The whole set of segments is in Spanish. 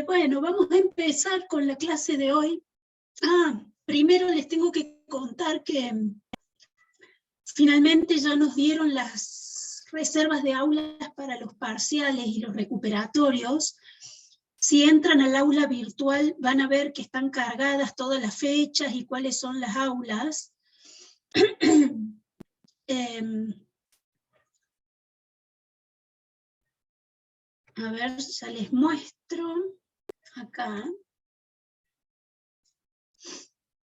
Bueno, vamos a empezar con la clase de hoy. Primero les tengo que contar que finalmente ya nos dieron las reservas de aulas para los parciales y los recuperatorios. Si entran al aula virtual van a ver que están cargadas todas las fechas y cuáles son las aulas. A ver, ya les muestro acá.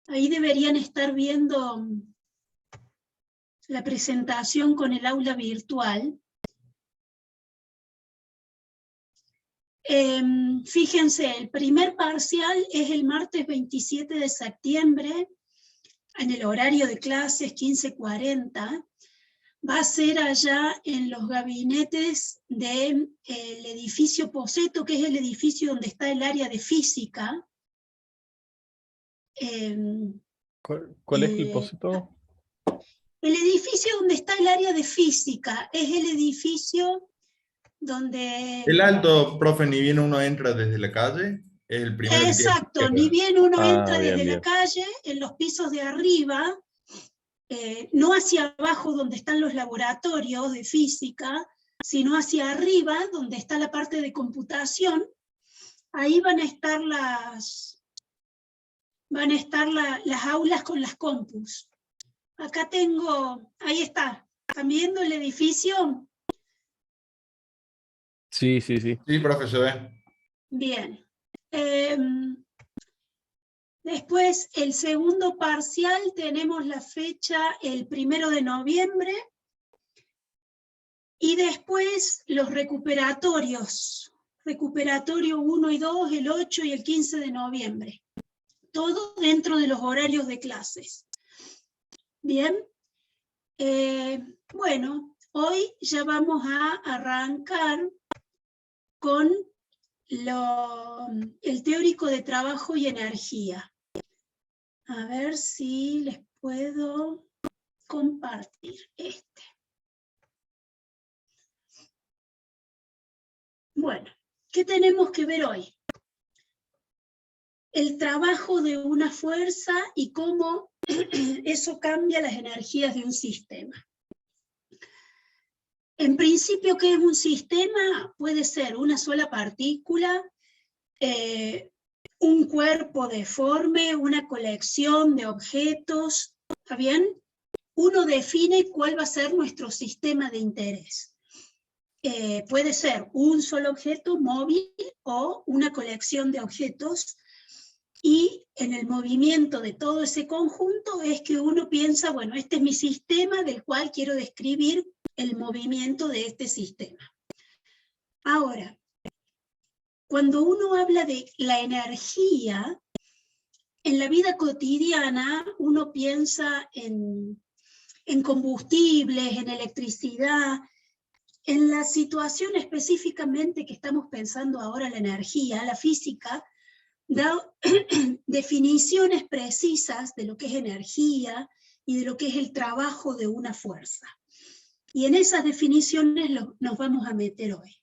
Ahí deberían estar viendo la presentación con el aula virtual. Fíjense, el primer parcial es el martes 27 de septiembre, en el horario de clases 15:40. Va a ser allá en los gabinetes del edificio Poseto, que es el edificio donde está el área de física. ¿Cuál es el Poseto? El edificio donde está el área de física es el edificio donde... El alto, profe, ni bien uno entra desde la calle, es el primero que tiene. Exacto, ni bien uno entra bien, desde bien. la calle, en los pisos de arriba, no hacia abajo donde están los laboratorios de física, sino hacia arriba donde está la parte de computación. Ahí van a estar las aulas con las compus. Acá tengo, ahí está, ¿están viendo el edificio? Sí. Sí, profe, se ve. Bien. Después, el segundo parcial, tenemos la fecha el 1 de noviembre, y después los recuperatorios, recuperatorio 1 y 2, el 8 y el 15 de noviembre. Todo dentro de los horarios de clases. Bien. Bueno, hoy ya vamos a arrancar con el teórico de trabajo y energía. A ver si les puedo compartir este. Bueno, ¿qué tenemos que ver hoy? El trabajo de una fuerza y cómo eso cambia las energías de un sistema. En principio, ¿qué es un sistema? Puede ser una sola partícula, un cuerpo deforme, una colección de objetos, ¿está bien? Uno define cuál va a ser nuestro sistema de interés. Puede ser un solo objeto móvil o una colección de objetos, y en el movimiento de todo ese conjunto es que uno piensa, bueno, este es mi sistema del cual quiero describir el movimiento de este sistema. Ahora, cuando uno habla de la energía, en la vida cotidiana uno piensa en combustibles, en electricidad. En la situación específicamente que estamos pensando ahora, la energía, la física, da definiciones precisas de lo que es energía y de lo que es el trabajo de una fuerza. Y en esas definiciones nos vamos a meter hoy.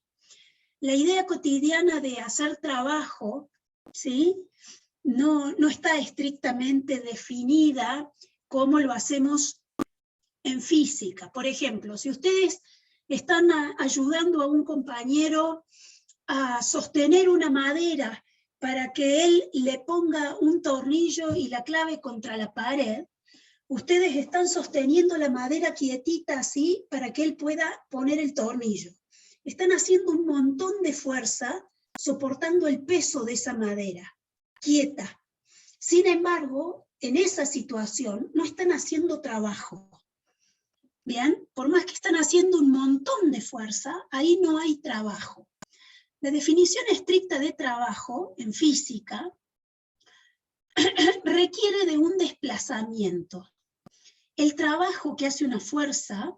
La idea cotidiana de hacer trabajo, ¿sí?, no está estrictamente definida como lo hacemos en física. Por ejemplo, si ustedes están ayudando a un compañero a sostener una madera para que él le ponga un tornillo y la clave contra la pared, ustedes están sosteniendo la madera quietita así para que él pueda poner el tornillo. Están haciendo un montón de fuerza soportando el peso de esa madera, quieta. Sin embargo, en esa situación no están haciendo trabajo. Bien, por más que están haciendo un montón de fuerza, ahí no hay trabajo. La definición estricta de trabajo en física requiere de un desplazamiento. El trabajo que hace una fuerza,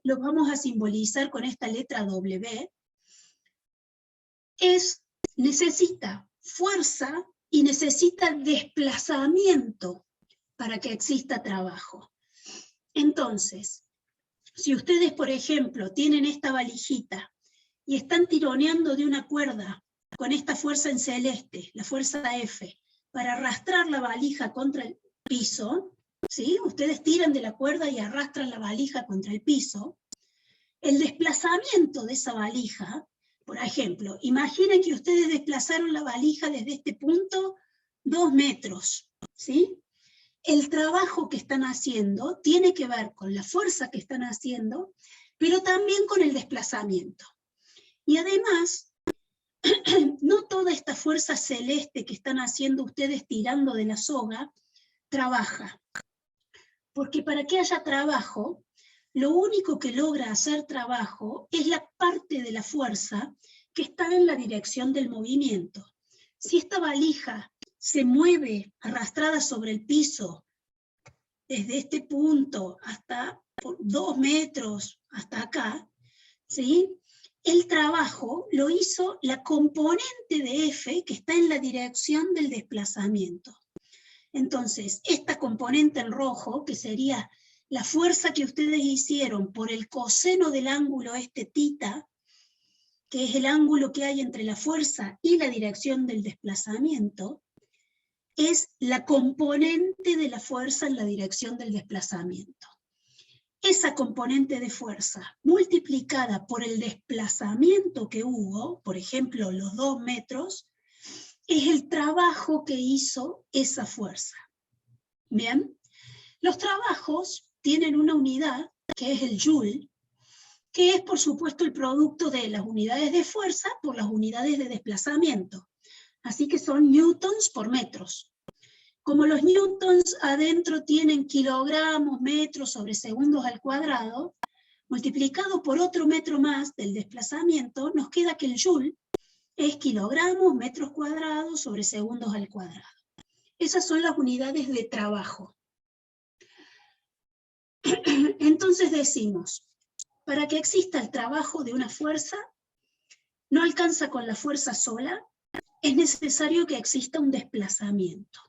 lo vamos a simbolizar con esta letra W, necesita fuerza y necesita desplazamiento para que exista trabajo. Entonces, si ustedes, por ejemplo, tienen esta valijita y están tironeando de una cuerda con esta fuerza en celeste, la fuerza F, para arrastrar la valija contra el piso, ¿sí? Ustedes tiran de la cuerda y arrastran la valija contra el piso. El desplazamiento de esa valija, por ejemplo, imaginen que ustedes desplazaron la valija desde este punto 2 metros, ¿sí? El trabajo que están haciendo tiene que ver con la fuerza que están haciendo, pero también con el desplazamiento. Y además, no toda esta fuerza celeste que están haciendo ustedes tirando de la soga trabaja. Porque para que haya trabajo, lo único que logra hacer trabajo es la parte de la fuerza que está en la dirección del movimiento. Si esta valija se mueve arrastrada sobre el piso, desde este punto hasta 2 metros, hasta acá, ¿sí? El trabajo lo hizo la componente de F que está en la dirección del desplazamiento. Entonces, esta componente en rojo, que sería la fuerza que ustedes hicieron por el coseno del ángulo este θ, que es el ángulo que hay entre la fuerza y la dirección del desplazamiento, es la componente de la fuerza en la dirección del desplazamiento. Esa componente de fuerza multiplicada por el desplazamiento que hubo, por ejemplo los 2 metros, es el trabajo que hizo esa fuerza. Bien, los trabajos tienen una unidad que es el joule, que es por supuesto el producto de las unidades de fuerza por las unidades de desplazamiento. Así que son newtons por metros. Como los newtons adentro tienen kilogramos, metros sobre segundos al cuadrado, multiplicado por otro metro más del desplazamiento, nos queda que el joule es kilogramos, metros cuadrados sobre segundos al cuadrado. Esas son las unidades de trabajo. Entonces decimos, para que exista el trabajo de una fuerza, no alcanza con la fuerza sola, es necesario que exista un desplazamiento.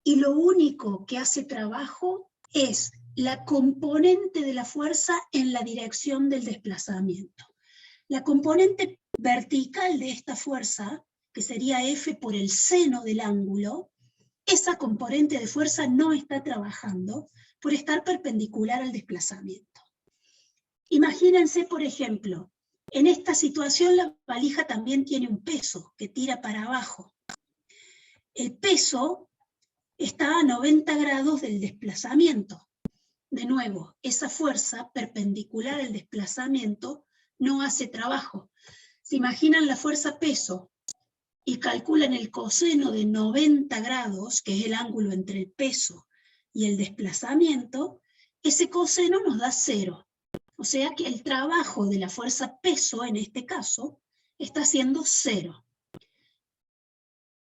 Y lo único que hace trabajo es la componente de la fuerza en la dirección del desplazamiento. La componente vertical de esta fuerza, que sería F por el seno del ángulo, esa componente de fuerza no está trabajando por estar perpendicular al desplazamiento. Imagínense, por ejemplo, en esta situación la valija también tiene un peso que tira para abajo. El peso está a 90 grados del desplazamiento. De nuevo, esa fuerza perpendicular al desplazamiento no hace trabajo. ¿Se imaginan la fuerza peso y calculan el coseno de 90 grados, que es el ángulo entre el peso y el desplazamiento? Ese coseno nos da 0. O sea que el trabajo de la fuerza peso, en este caso, está siendo 0.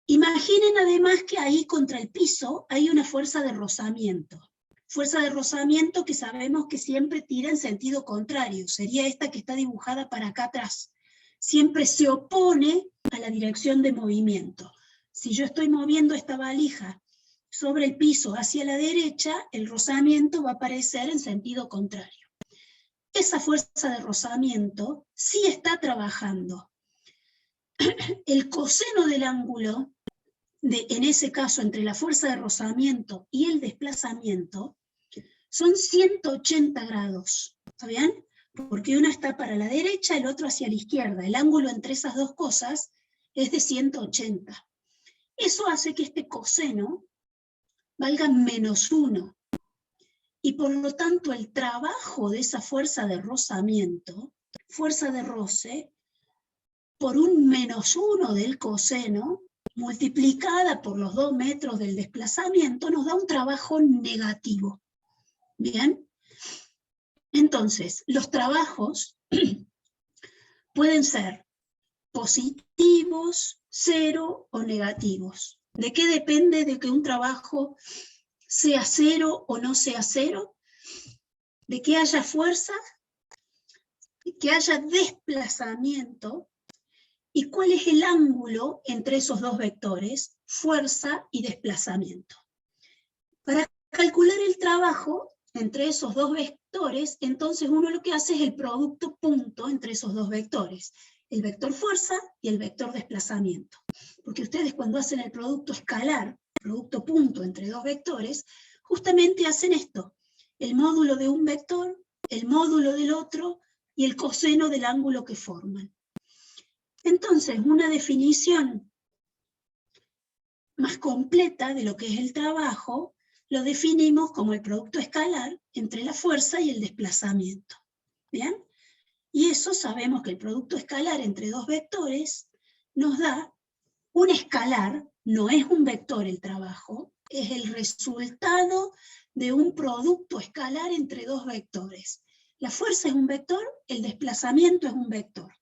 Imaginen además que ahí contra el piso hay una fuerza de rozamiento. Fuerza de rozamiento que sabemos que siempre tira en sentido contrario. Sería esta que está dibujada para acá atrás. Siempre se opone a la dirección de movimiento. Si yo estoy moviendo esta valija sobre el piso hacia la derecha, el rozamiento va a aparecer en sentido contrario. Esa fuerza de rozamiento sí está trabajando. El coseno del ángulo, en ese caso entre la fuerza de rozamiento y el desplazamiento, son 180 grados. ¿Está bien? Porque uno está para la derecha, el otro hacia la izquierda. El ángulo entre esas dos cosas es de 180. Eso hace que este coseno valga -1. Y por lo tanto el trabajo de esa fuerza de rozamiento, fuerza de roce, por un -1 del coseno, multiplicada por los 2 metros del desplazamiento, nos da un trabajo negativo. ¿Bien? Entonces, los trabajos pueden ser positivos, 0 o negativos. ¿De qué depende de que un trabajo sea 0 o no sea 0? De que haya fuerza, que haya desplazamiento, y cuál es el ángulo entre esos dos vectores, fuerza y desplazamiento. Para calcular el trabajo entre esos dos vectores, entonces uno lo que hace es el producto punto entre esos dos vectores. el vector fuerza y el vector desplazamiento. Porque ustedes cuando hacen el producto escalar, producto punto entre dos vectores, justamente hacen esto, el módulo de un vector, el módulo del otro y el coseno del ángulo que forman. Entonces, una definición más completa de lo que es el trabajo, lo definimos como el producto escalar entre la fuerza y el desplazamiento. ¿Bien? Y eso sabemos que el producto escalar entre dos vectores nos da un escalar, no es un vector el trabajo, es el resultado de un producto escalar entre dos vectores. La fuerza es un vector, el desplazamiento es un vector,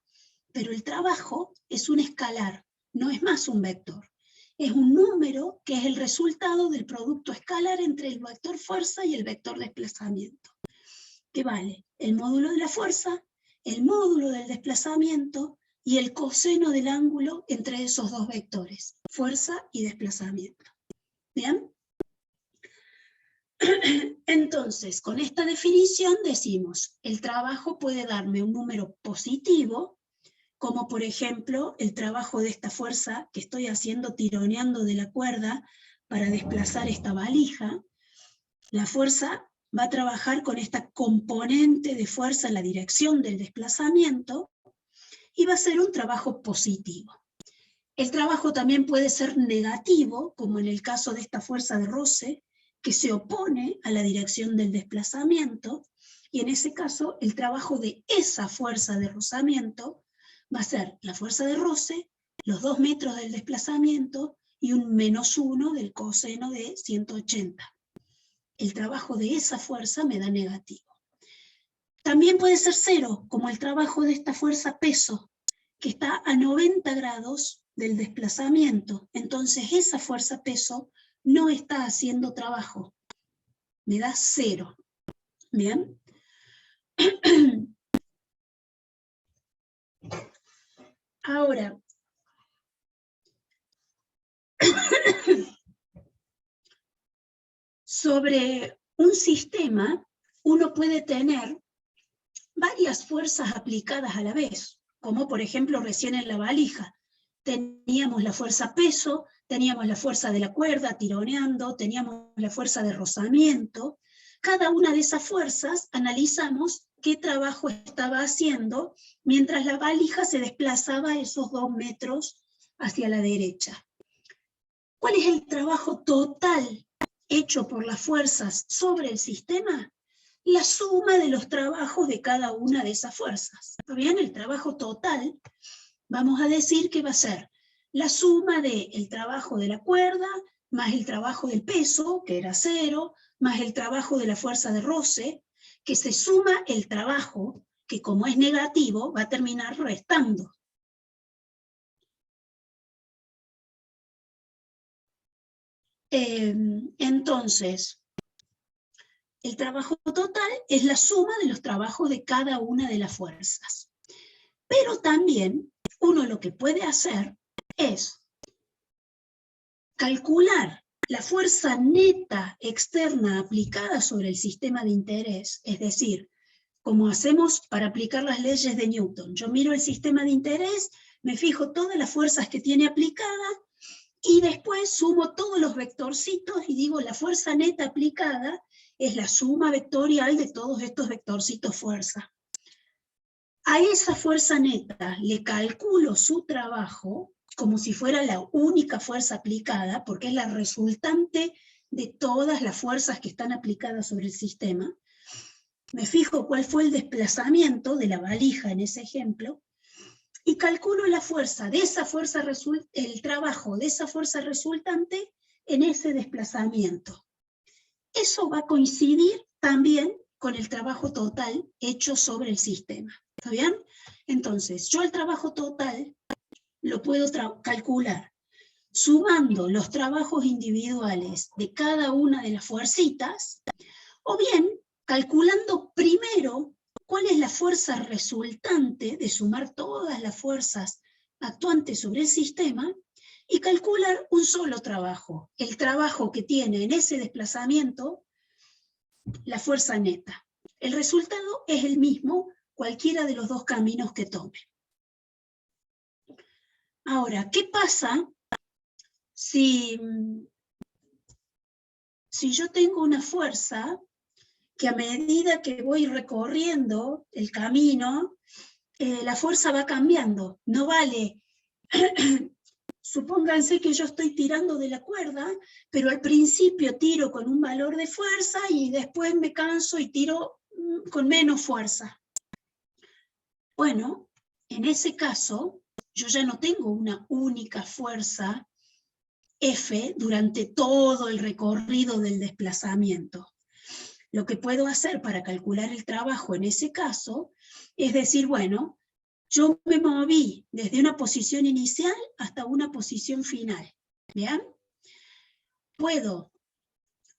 pero el trabajo es un escalar, no es más un vector. Es un número que es el resultado del producto escalar entre el vector fuerza y el vector desplazamiento, que vale el módulo de la fuerza, el módulo del desplazamiento y el coseno del ángulo entre esos dos vectores, fuerza y desplazamiento. ¿Bien? Entonces, con esta definición decimos, el trabajo puede darme un número positivo, como por ejemplo el trabajo de esta fuerza que estoy haciendo tironeando de la cuerda para desplazar esta valija. La fuerza va a trabajar con esta componente de fuerza en la dirección del desplazamiento y va a ser un trabajo positivo. El trabajo también puede ser negativo, como en el caso de esta fuerza de roce, que se opone a la dirección del desplazamiento, y en ese caso el trabajo de esa fuerza de rozamiento va a ser la fuerza de roce, los 2 metros del desplazamiento y un -1 del coseno de 180. El trabajo de esa fuerza me da negativo. También puede ser 0, como el trabajo de esta fuerza peso, que está a 90 grados del desplazamiento. Entonces esa fuerza peso no está haciendo trabajo. Me da 0. ¿Bien? Ahora, sobre un sistema, uno puede tener varias fuerzas aplicadas a la vez, como por ejemplo recién en la valija. Teníamos la fuerza peso, teníamos la fuerza de la cuerda tironeando, teníamos la fuerza de rozamiento. Cada una de esas fuerzas analizamos qué trabajo estaba haciendo mientras la valija se desplazaba esos 2 metros hacia la derecha. ¿Cuál es el trabajo total hecho por las fuerzas sobre el sistema? La suma de los trabajos de cada una de esas fuerzas. ¿Está bien? El trabajo total, vamos a decir que va a ser la suma del trabajo de la cuerda, más el trabajo del peso, que era 0, más el trabajo de la fuerza de roce, que se suma el trabajo, que como es negativo, va a terminar restando. Entonces, el trabajo total es la suma de los trabajos de cada una de las fuerzas. Pero también uno lo que puede hacer es calcular la fuerza neta externa aplicada sobre el sistema de interés, es decir, como hacemos para aplicar las leyes de Newton. Yo miro el sistema de interés, me fijo todas las fuerzas que tiene aplicadas, y después sumo todos los vectorcitos y digo la fuerza neta aplicada es la suma vectorial de todos estos vectorcitos fuerza. A esa fuerza neta le calculo su trabajo como si fuera la única fuerza aplicada, porque es la resultante de todas las fuerzas que están aplicadas sobre el sistema. Me fijo cuál fue el desplazamiento de la valija en ese ejemplo, y calculo la fuerza de esa fuerza, el trabajo de esa fuerza resultante en ese desplazamiento. Eso va a coincidir también con el trabajo total hecho sobre el sistema. ¿Está bien? Entonces, yo el trabajo total lo puedo calcular sumando los trabajos individuales de cada una de las fuercitas, o bien calculando primero cuál es la fuerza resultante de sumar todas las fuerzas actuantes sobre el sistema y calcular un solo trabajo, el trabajo que tiene en ese desplazamiento la fuerza neta. El resultado es el mismo, cualquiera de los dos caminos que tome. Ahora, ¿qué pasa si yo tengo una fuerza que a medida que voy recorriendo el camino, la fuerza va cambiando? No vale, supónganse que yo estoy tirando de la cuerda, pero al principio tiro con un valor de fuerza y después me canso y tiro con menos fuerza. Bueno, en ese caso, yo ya no tengo una única fuerza F durante todo el recorrido del desplazamiento. Lo que puedo hacer para calcular el trabajo en ese caso es decir, bueno, yo me moví desde una posición inicial hasta una posición final. ¿Bien? Puedo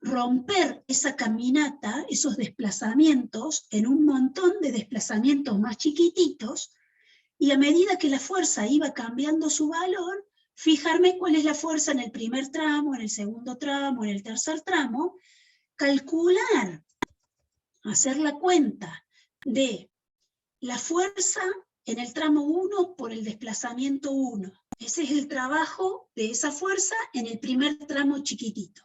romper esa caminata, esos desplazamientos, en un montón de desplazamientos más chiquititos, y a medida que la fuerza iba cambiando su valor, fijarme cuál es la fuerza en el primer tramo, en el segundo tramo, en el tercer tramo, calcular, hacer la cuenta de la fuerza en el tramo 1 por el desplazamiento 1. Ese es el trabajo de esa fuerza en el primer tramo chiquitito.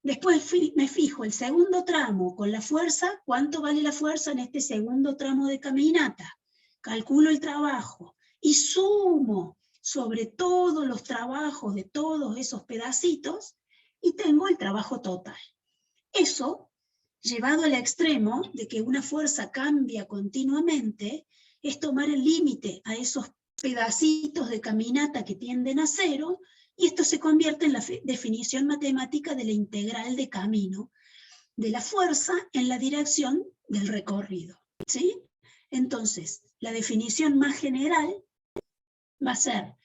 Después me fijo el segundo tramo con la fuerza, cuánto vale la fuerza en este segundo tramo de caminata. Calculo el trabajo y sumo sobre todos los trabajos de todos esos pedacitos y tengo el trabajo total. Eso, llevado al extremo de que una fuerza cambia continuamente, es tomar el límite a esos pedacitos de caminata que tienden a cero, y esto se convierte en la definición matemática de la integral de camino de la fuerza en la dirección del recorrido. ¿Sí? Entonces, la definición más general va a ser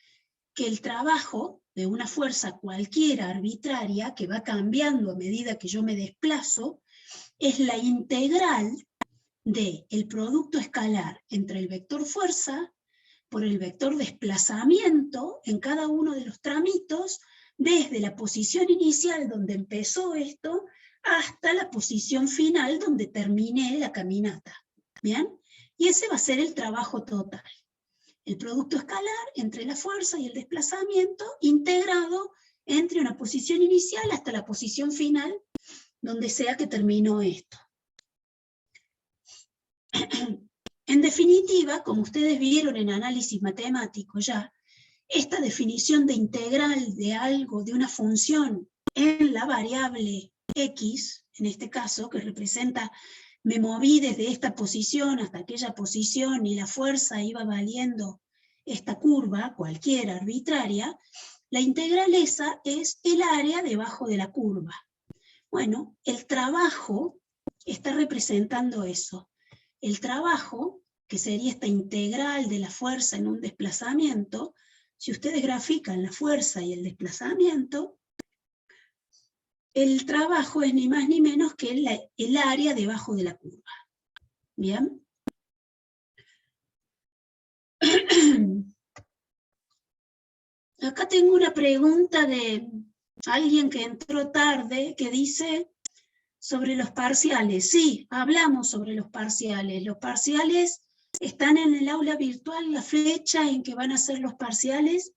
que el trabajo de una fuerza cualquiera arbitraria, que va cambiando a medida que yo me desplazo, es la integral del producto escalar entre el vector fuerza por el vector desplazamiento en cada uno de los tramitos, desde la posición inicial donde empezó esto, hasta la posición final donde terminé la caminata. ¿Bien? Y ese va a ser el trabajo total. El producto escalar entre la fuerza y el desplazamiento, integrado entre una posición inicial hasta la posición final, donde sea que terminó esto. En definitiva, como ustedes vieron en análisis matemático ya, esta definición de integral de algo, de una función en la variable x, en este caso, que representa, me moví desde esta posición hasta aquella posición y la fuerza iba valiendo esta curva, cualquiera arbitraria, la integral esa es el área debajo de la curva. Bueno, el trabajo está representando eso. El trabajo, que sería esta integral de la fuerza en un desplazamiento, si ustedes grafican la fuerza y el desplazamiento, el trabajo es ni más ni menos que el área debajo de la curva. ¿Bien? Acá tengo una pregunta de alguien que entró tarde, que dice sobre los parciales. Sí, hablamos sobre los parciales. Los parciales están en el aula virtual, la fecha en que van a ser los parciales.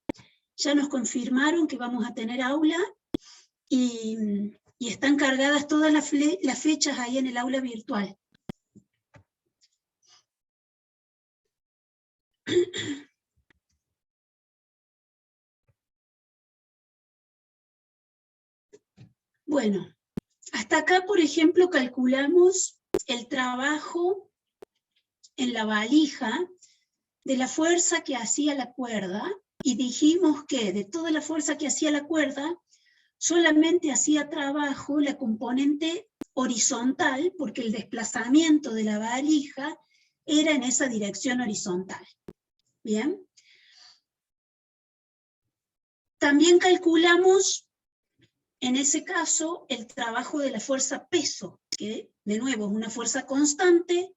Ya nos confirmaron que vamos a tener aula y están cargadas todas las fechas ahí en el aula virtual. Bueno, hasta acá, por ejemplo, calculamos el trabajo en la valija de la fuerza que hacía la cuerda, y dijimos que de toda la fuerza que hacía la cuerda, solamente hacía trabajo la componente horizontal, porque el desplazamiento de la valija era en esa dirección horizontal. ¿Bien? También calculamos, en ese caso, el trabajo de la fuerza peso, que de nuevo es una fuerza constante.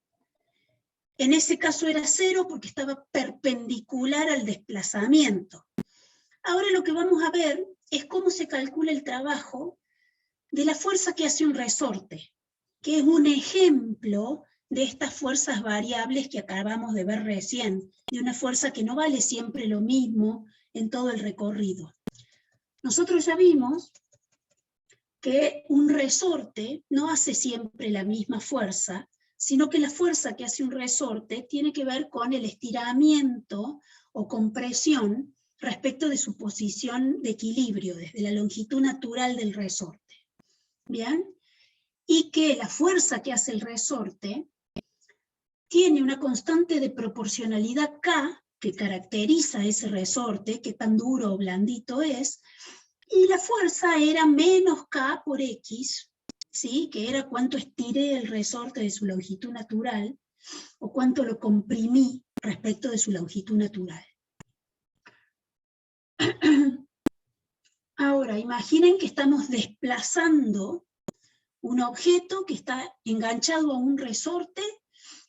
En ese caso era cero porque estaba perpendicular al desplazamiento. Ahora lo que vamos a ver es cómo se calcula el trabajo de la fuerza que hace un resorte, que es un ejemplo de estas fuerzas variables que acabamos de ver recién, de una fuerza que no vale siempre lo mismo en todo el recorrido. Nosotros ya vimos que un resorte no hace siempre la misma fuerza, sino que la fuerza que hace un resorte tiene que ver con el estiramiento o compresión respecto de su posición de equilibrio, desde la longitud natural del resorte. ¿Bien? Y que la fuerza que hace el resorte tiene una constante de proporcionalidad K, que caracteriza ese resorte, que tan duro o blandito es, y la fuerza era menos K por X, ¿sí? Que era cuánto estiré el resorte de su longitud natural, o cuánto lo comprimí respecto de su longitud natural. Ahora, imaginen que estamos desplazando un objeto que está enganchado a un resorte,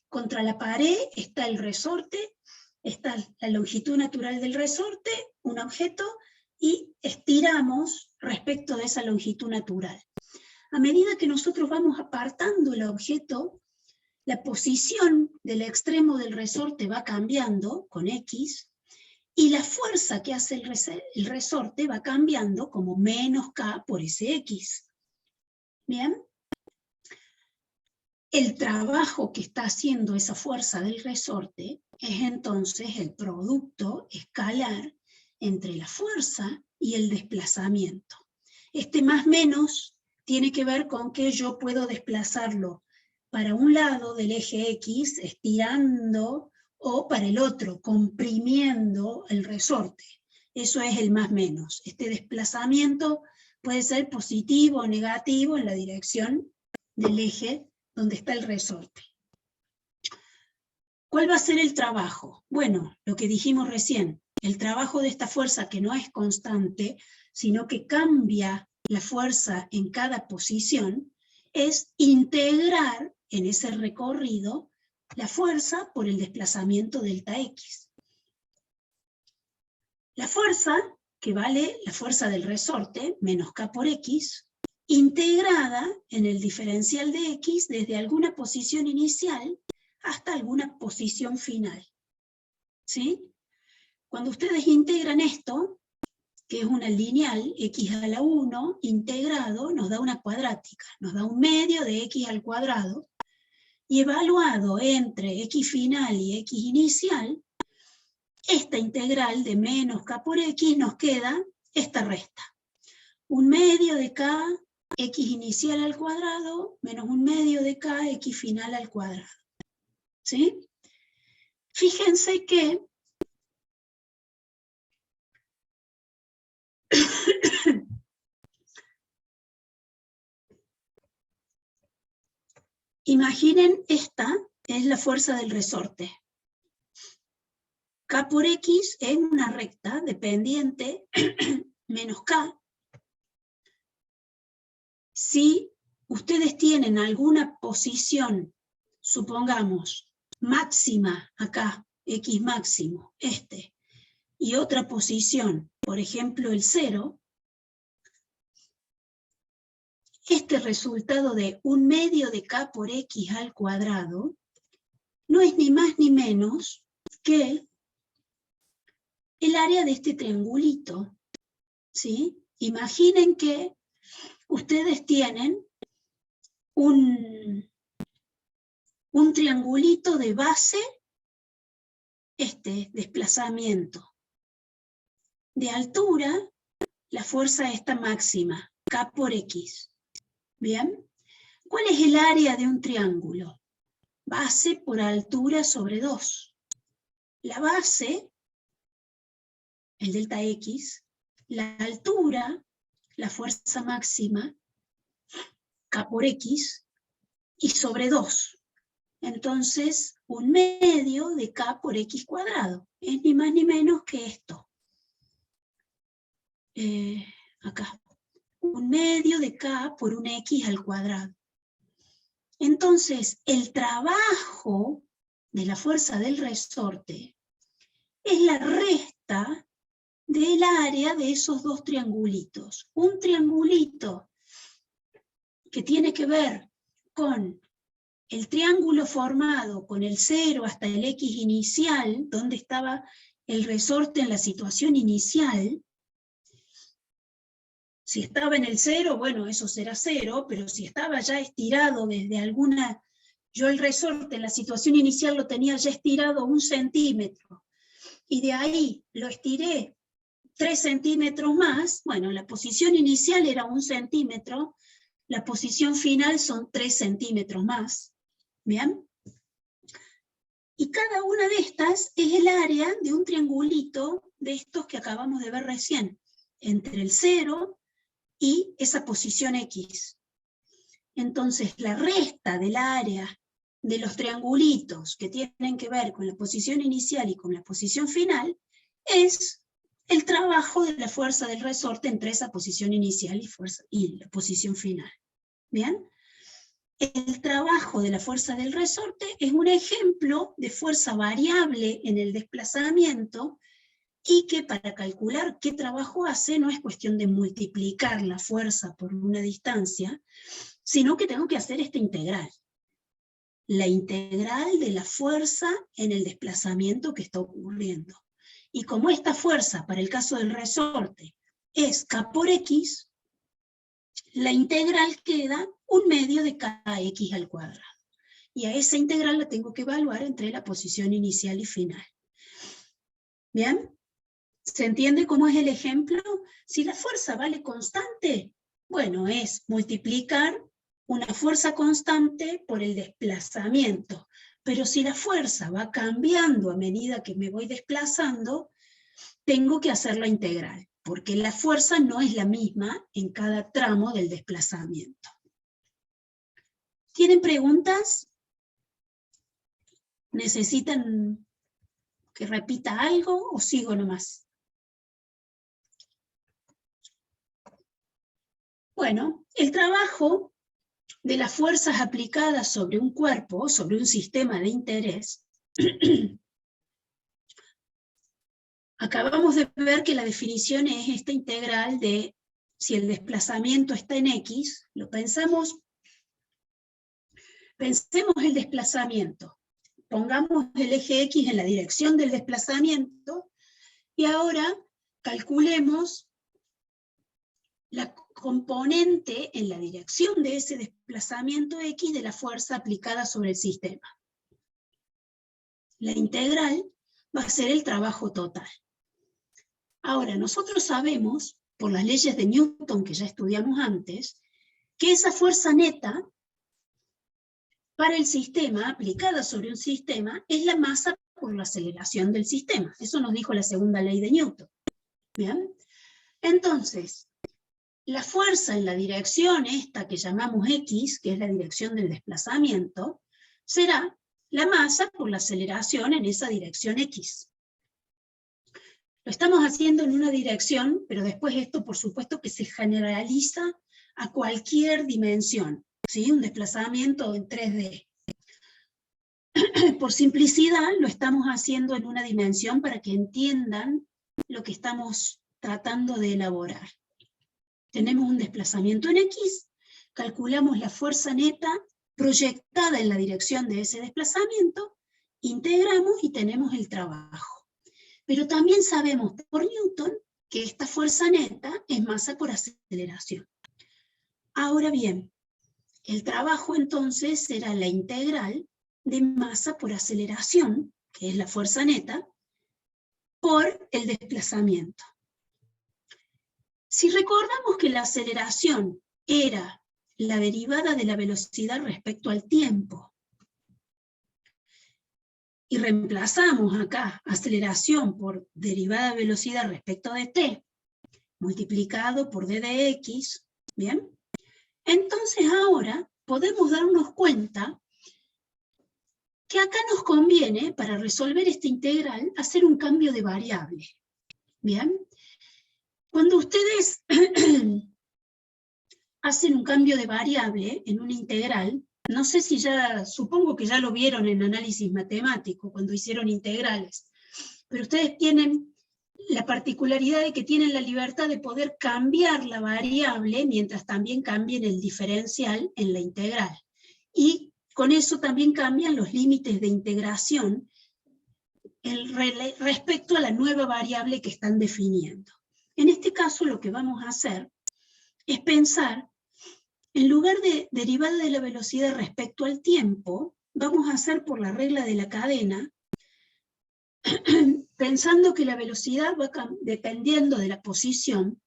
contra la pared está el resorte, está la longitud natural del resorte, un objeto, y estiramos respecto de esa longitud natural. A medida que nosotros vamos apartando el objeto, la posición del extremo del resorte va cambiando con X, y la fuerza que hace el resorte va cambiando como menos K por ese X. ¿Bien? El trabajo que está haciendo esa fuerza del resorte es entonces el producto escalar entre la fuerza y el desplazamiento. Este más menos tiene que ver con que yo puedo desplazarlo para un lado del eje X, estirando, o para el otro, comprimiendo el resorte. Eso es el más menos. Este desplazamiento puede ser positivo o negativo en la dirección del eje donde está el resorte. ¿Cuál va a ser el trabajo? Bueno, lo que dijimos recién, el trabajo de esta fuerza que no es constante, sino que cambia la fuerza en cada posición, es integrar en ese recorrido la fuerza por el desplazamiento delta X. La fuerza, que vale la fuerza del resorte, menos K por X, integrada en el diferencial de X desde alguna posición inicial hasta alguna posición final. ¿Sí? Cuando ustedes integran esto, que es una lineal, X a la 1, integrado, nos da una cuadrática, nos da un medio de X al cuadrado, y evaluado entre X final y X inicial, esta integral de menos K por X nos queda esta resta. Un medio de K, X inicial al cuadrado, menos un medio de K, X final al cuadrado. ¿Sí? Fíjense que imaginen, esta es la fuerza del resorte. K por X es una recta dependiente menos K. Si ustedes tienen alguna posición, supongamos, máxima acá, X máximo, y otra posición, por ejemplo el 0, este resultado de un medio de K por X al cuadrado no es ni más ni menos que el área de este triangulito, ¿sí? Imaginen que ustedes tienen un triangulito de base, desplazamiento. De altura, la fuerza esta máxima, K por X. ¿Bien? ¿Cuál es el área de un triángulo? Base por altura sobre 2. La base, el delta X, la altura, la fuerza máxima, K por X, y sobre 2. Entonces, un medio de K por X cuadrado. Es ni más ni menos que esto. Acá. Un medio de K por un X al cuadrado. Entonces, el trabajo de la fuerza del resorte es la resta del área de esos dos triangulitos. Un triangulito que tiene que ver con el triángulo formado con el 0 hasta el x inicial, donde estaba el resorte en la situación inicial, si estaba en el 0, bueno, eso será 0, pero si estaba ya estirado desde alguna... Yo el resorte en la situación inicial lo tenía ya estirado 1 centímetro, y de ahí lo estiré 3 centímetros más, bueno, la posición inicial era 1 centímetro, la posición final son 3 centímetros más, ¿bien? Y cada una de estas es el área de un triangulito de estos que acabamos de ver recién, entre el 0 y esa posición X. Entonces, la resta del área de los triangulitos que tienen que ver con la posición inicial y con la posición final es el trabajo de la fuerza del resorte entre esa posición inicial y la posición final. ¿Bien? El trabajo de la fuerza del resorte es un ejemplo de fuerza variable en el desplazamiento, y que para calcular qué trabajo hace no es cuestión de multiplicar la fuerza por una distancia, sino que tengo que hacer esta integral. La integral de la fuerza en el desplazamiento que está ocurriendo. Y como esta fuerza, para el caso del resorte, es K por X, la integral queda 1/2 de kx al cuadrado. Y a esa integral la tengo que evaluar entre la posición inicial y final. ¿Bien? ¿Se entiende cómo es el ejemplo? Si la fuerza vale constante, bueno, es multiplicar una fuerza constante por el desplazamiento. Pero si la fuerza va cambiando a medida que me voy desplazando, tengo que hacer la integral, porque la fuerza no es la misma en cada tramo del desplazamiento. ¿Tienen preguntas? ¿Necesitan que repita algo o sigo nomás? Bueno, el trabajo de las fuerzas aplicadas sobre un cuerpo, sobre un sistema de interés, acabamos de ver que la definición es esta integral de si el desplazamiento está en X, pensemos el desplazamiento, pongamos el eje X en la dirección del desplazamiento, y ahora calculemos la componente en la dirección de ese desplazamiento X de la fuerza aplicada sobre el sistema. La integral va a ser el trabajo total. Ahora, nosotros sabemos, por las leyes de Newton que ya estudiamos antes, que esa fuerza neta para el sistema, aplicada sobre un sistema, es la masa por la aceleración del sistema. Eso nos dijo la segunda ley de Newton. ¿Bien? Entonces, la fuerza en la dirección esta que llamamos X, que es la dirección del desplazamiento, será la masa por la aceleración en esa dirección X. Lo estamos haciendo en una dirección, pero después esto por supuesto que se generaliza a cualquier dimensión, ¿sí? Un desplazamiento en 3D. Por simplicidad lo estamos haciendo en una dimensión para que entiendan lo que estamos tratando de elaborar. Tenemos un desplazamiento en X, calculamos la fuerza neta proyectada en la dirección de ese desplazamiento, integramos y tenemos el trabajo. Pero también sabemos por Newton que esta fuerza neta es masa por aceleración. Ahora bien, el trabajo entonces será la integral de masa por aceleración, que es la fuerza neta, por el desplazamiento. Si recordamos que la aceleración era la derivada de la velocidad respecto al tiempo, y reemplazamos acá aceleración por derivada de velocidad respecto de t, multiplicado por d de x, ¿bien? Entonces ahora podemos darnos cuenta que acá nos conviene, para resolver esta integral, hacer un cambio de variable, ¿bien? Cuando ustedes hacen un cambio de variable en una integral, no sé si ya, supongo que ya lo vieron en análisis matemático cuando hicieron integrales, pero ustedes tienen la particularidad de que tienen la libertad de poder cambiar la variable mientras también cambien el diferencial en la integral. Y con eso también cambian los límites de integración respecto a la nueva variable que están definiendo. En este caso lo que vamos a hacer es pensar, en lugar de derivada de la velocidad respecto al tiempo, vamos a hacer por la regla de la cadena, pensando que la velocidad va dependiendo de la posición.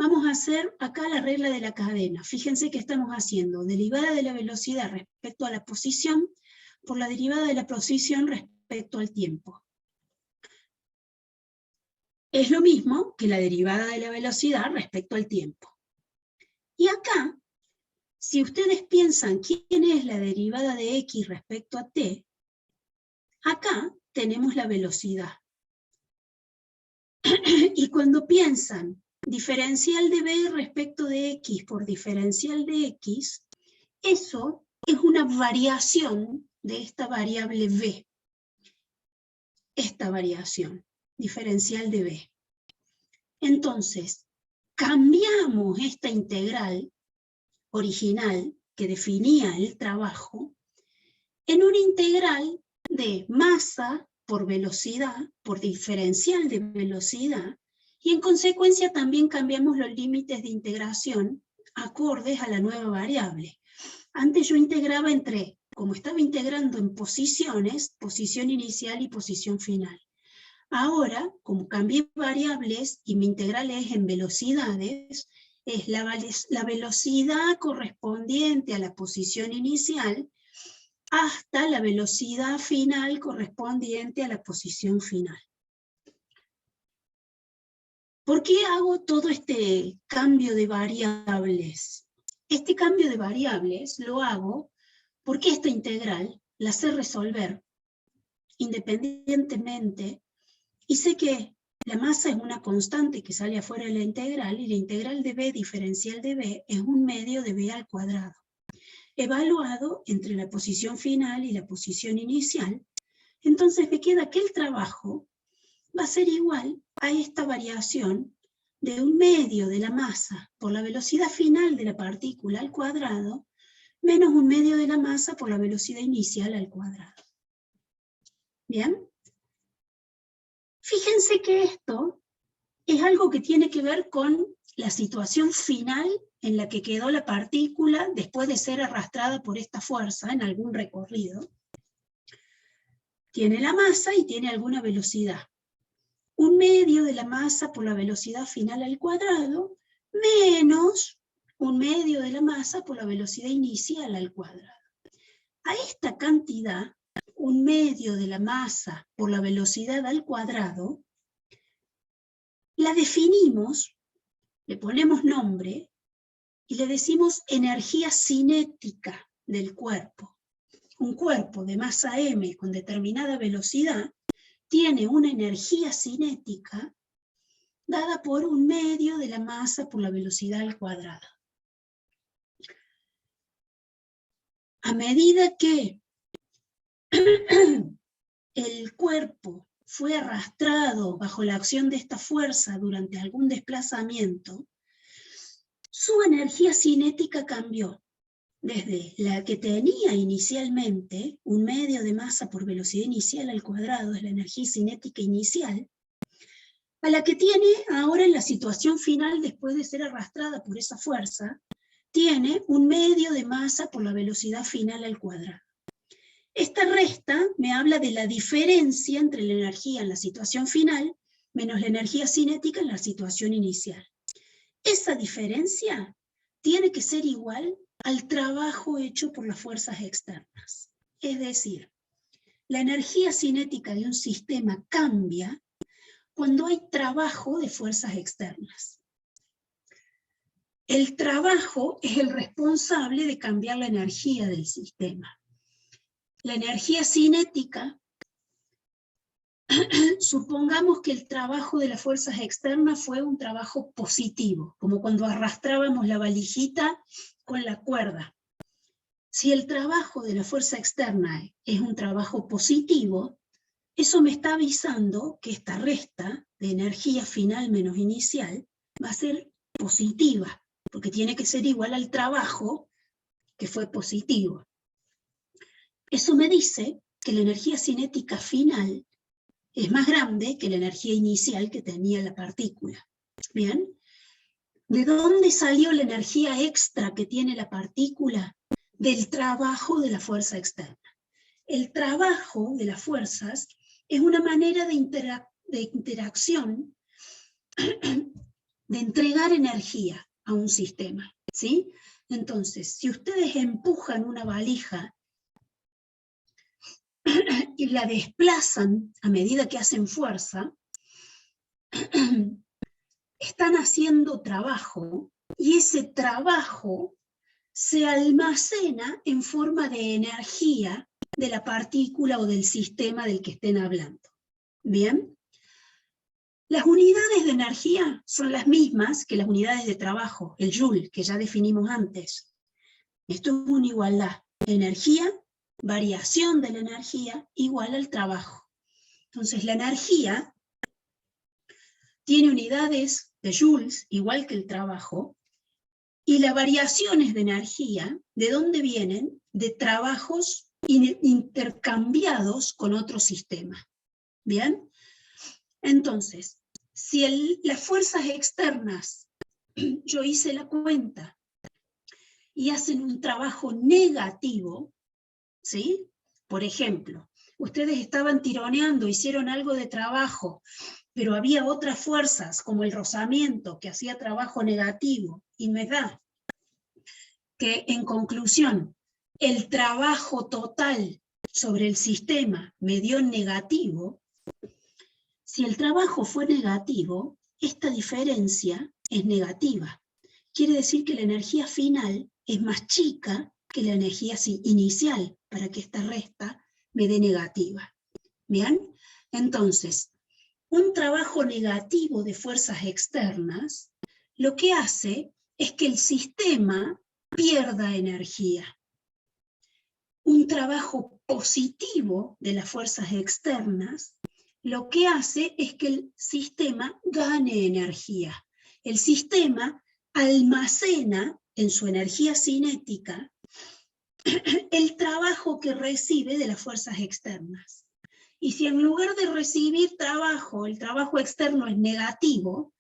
Vamos a hacer acá la regla de la cadena. Fíjense que estamos haciendo derivada de la velocidad respecto a la posición por la derivada de la posición respecto al tiempo. Es lo mismo que la derivada de la velocidad respecto al tiempo. Y acá, si ustedes piensan quién es la derivada de x respecto a t, acá tenemos la velocidad. Y cuando piensan diferencial de b respecto de x por diferencial de x, eso es una variación de esta variable b. Esta variación, diferencial de b. Entonces, cambiamos esta integral original que definía el trabajo en una integral de masa por velocidad, por diferencial de velocidad, y en consecuencia también cambiamos los límites de integración acordes a la nueva variable. Antes yo integraba como estaba integrando en posiciones, posición inicial y posición final. Ahora, como cambié variables y mi integral es en velocidades, es la velocidad correspondiente a la posición inicial hasta la velocidad final correspondiente a la posición final. ¿Por qué hago todo este cambio de variables? Este cambio de variables lo hago porque esta integral la sé resolver independientemente y sé que la masa es una constante que sale afuera de la integral y la integral de b diferencial de b es un medio de b al cuadrado, evaluado entre la posición final y la posición inicial. Entonces me queda que el trabajo va a ser igual a esta variación de un medio de la masa por la velocidad final de la partícula al cuadrado menos un medio de la masa por la velocidad inicial al cuadrado. ¿Bien? Fíjense que esto es algo que tiene que ver con la situación final en la que quedó la partícula después de ser arrastrada por esta fuerza en algún recorrido. Tiene la masa y tiene alguna velocidad. Un medio de la masa por la velocidad final al cuadrado menos un medio de la masa por la velocidad inicial al cuadrado. A esta cantidad, un medio de la masa por la velocidad al cuadrado, la definimos, le ponemos nombre y le decimos energía cinética del cuerpo. Un cuerpo de masa m con determinada velocidad tiene una energía cinética dada por un medio de la masa por la velocidad al cuadrado. A medida que el cuerpo fue arrastrado bajo la acción de esta fuerza durante algún desplazamiento, su energía cinética cambió. Desde la que tenía inicialmente un medio de masa por velocidad inicial al cuadrado, es la energía cinética inicial, a la que tiene ahora en la situación final después de ser arrastrada por esa fuerza, tiene un medio de masa por la velocidad final al cuadrado. Esta resta me habla de la diferencia entre la energía en la situación final menos la energía cinética en la situación inicial. Esa diferencia tiene que ser igual al trabajo hecho por las fuerzas externas. Es decir, la energía cinética de un sistema cambia cuando hay trabajo de fuerzas externas. El trabajo es el responsable de cambiar la energía del sistema. La energía cinética, supongamos que el trabajo de las fuerzas externas fue un trabajo positivo, como cuando arrastrábamos la valijita con la cuerda. Si el trabajo de la fuerza externa es un trabajo positivo, eso me está avisando que esta resta de energía final menos inicial va a ser positiva, porque tiene que ser igual al trabajo que fue positivo. Eso me dice que la energía cinética final es más grande que la energía inicial que tenía la partícula. ¿Bien? ¿De dónde salió la energía extra que tiene la partícula? Del trabajo de la fuerza externa. El trabajo de las fuerzas es una manera de interacción, de entregar energía a un sistema, ¿sí? Entonces, si ustedes empujan una valija y la desplazan a medida que hacen fuerza, están haciendo trabajo, y ese trabajo se almacena en forma de energía de la partícula o del sistema del que estén hablando. ¿Bien? Las unidades de energía son las mismas que las unidades de trabajo, el Joule, que ya definimos antes. Esto es una igualdad. Energía, variación de la energía, igual al trabajo. Entonces la energía tiene unidades de joules, igual que el trabajo, y las variaciones de energía, ¿de dónde vienen? De trabajos intercambiados con otro sistema. ¿Bien? Entonces, si las fuerzas externas, yo hice la cuenta, y hacen un trabajo negativo, ¿sí? Por ejemplo, ustedes estaban tironeando, hicieron algo de trabajo, pero había otras fuerzas, como el rozamiento, que hacía trabajo negativo, y me da que, en conclusión, el trabajo total sobre el sistema me dio negativo. Si el trabajo fue negativo, esta diferencia es negativa. Quiere decir que la energía final es más chica que la energía inicial, para que esta resta me dé negativa. ¿Bien? Entonces, un trabajo negativo de fuerzas externas lo que hace es que el sistema pierda energía. Un trabajo positivo de las fuerzas externas lo que hace es que el sistema gane energía. El sistema almacena en su energía cinética el trabajo que recibe de las fuerzas externas. Y si en lugar de recibir trabajo, el trabajo externo es negativo,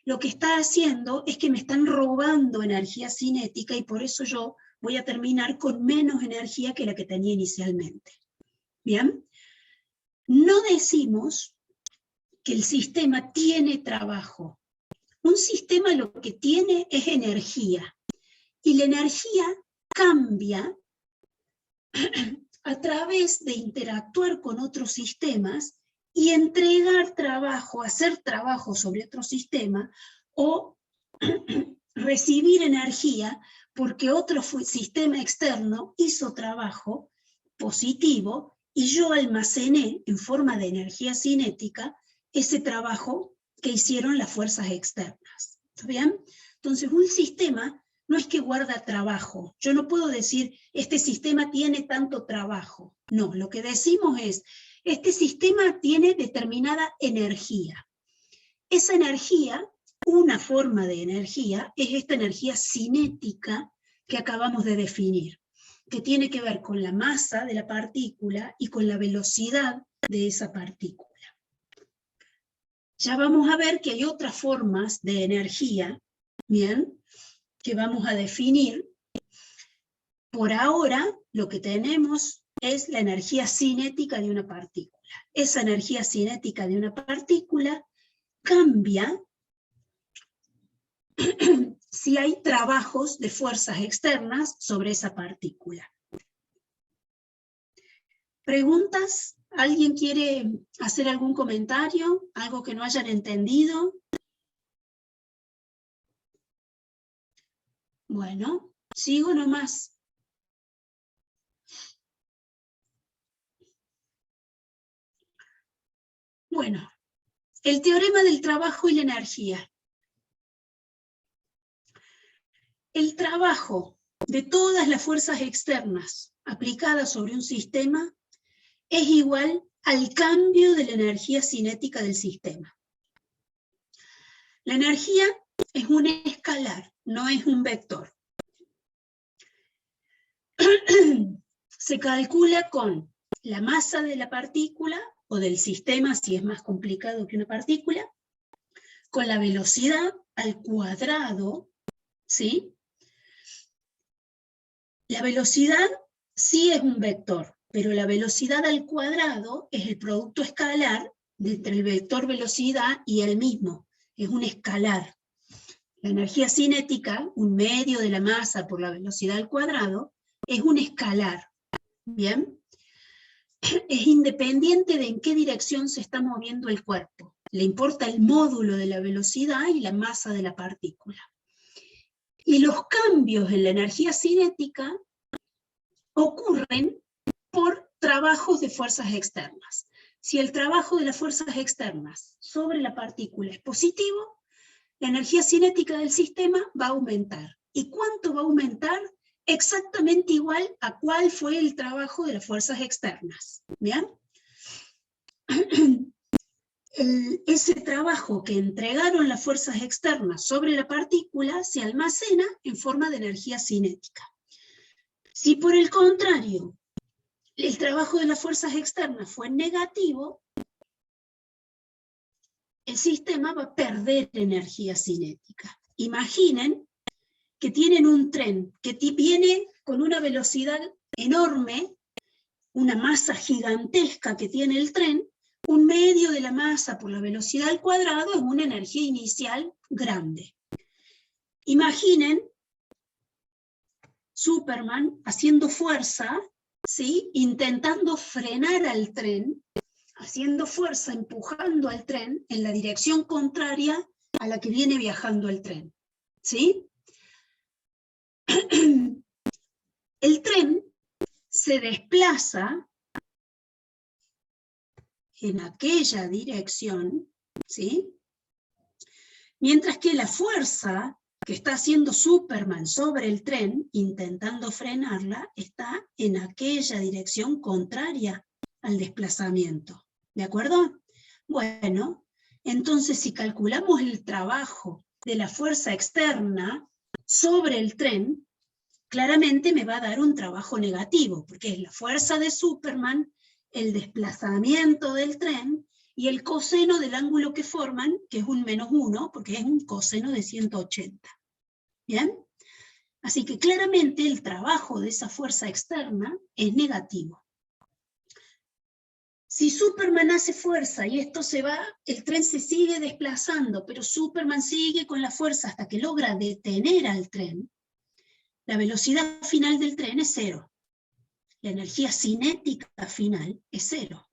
lo que está haciendo es que me están robando energía cinética, y por eso yo voy a terminar con menos energía que la que tenía inicialmente. ¿Bien? No decimos que el sistema tiene trabajo. Un sistema lo que tiene es energía, y la energía cambia a través de interactuar con otros sistemas y entregar trabajo, hacer trabajo sobre otro sistema, o recibir energía porque otro sistema externo hizo trabajo positivo y yo almacené en forma de energía cinética ese trabajo que hicieron las fuerzas externas. ¿Está bien? Entonces, un sistema no es que guarda trabajo. Yo no puedo decir, este sistema tiene tanto trabajo. No, lo que decimos es, este sistema tiene determinada energía. Esa energía, una forma de energía, es esta energía cinética que acabamos de definir, que tiene que ver con la masa de la partícula y con la velocidad de esa partícula. Ya vamos a ver que hay otras formas de energía, ¿bien?, que vamos a definir. Por ahora, lo que tenemos es la energía cinética de una partícula. Esa energía cinética de una partícula cambia si hay trabajos de fuerzas externas sobre esa partícula. ¿Preguntas? ¿Alguien quiere hacer algún comentario? ¿Algo que no hayan entendido? Bueno, sigo nomás. Bueno, el teorema del trabajo y la energía. El trabajo de todas las fuerzas externas aplicadas sobre un sistema es igual al cambio de la energía cinética del sistema. La energía es un escalar, no es un vector. se calcula con la masa de la partícula, o del sistema si es más complicado que una partícula, con la velocidad al cuadrado, ¿sí? La velocidad sí es un vector, pero la velocidad al cuadrado es el producto escalar entre el vector velocidad y el mismo, es un escalar. La energía cinética, un medio de la masa por la velocidad al cuadrado, es un escalar, ¿bien? Es independiente de en qué dirección se está moviendo el cuerpo. Le importa el módulo de la velocidad y la masa de la partícula. Y los cambios en la energía cinética ocurren por trabajos de fuerzas externas. Si el trabajo de las fuerzas externas sobre la partícula es positivo, la energía cinética del sistema va a aumentar. ¿Y cuánto va a aumentar? Exactamente igual a cuál fue el trabajo de las fuerzas externas. ¿Bien? Ese trabajo que entregaron las fuerzas externas sobre la partícula se almacena en forma de energía cinética. Si por el contrario el trabajo de las fuerzas externas fue negativo, el sistema va a perder energía cinética. Imaginen que tienen un tren que viene con una velocidad enorme, una masa gigantesca que tiene el tren, un medio de la masa por la velocidad al cuadrado es una energía inicial grande. Imaginen Superman haciendo fuerza, ¿sí? Intentando frenar al tren, haciendo fuerza, empujando al tren en la dirección contraria a la que viene viajando el tren. ¿Sí? El tren se desplaza en aquella dirección, ¿sí? Mientras que la fuerza que está haciendo Superman sobre el tren, intentando frenarla, está en aquella dirección contraria al desplazamiento. ¿De acuerdo? Bueno, entonces si calculamos el trabajo de la fuerza externa sobre el tren, claramente me va a dar un trabajo negativo, porque es la fuerza de Superman, el desplazamiento del tren, y el coseno del ángulo que forman, que es un -1, porque es un coseno de 180. ¿Bien? Así que claramente el trabajo de esa fuerza externa es negativo. Si Superman hace fuerza y esto se va, el tren se sigue desplazando, pero Superman sigue con la fuerza hasta que logra detener al tren, la velocidad final del tren es 0. La energía cinética final es 0.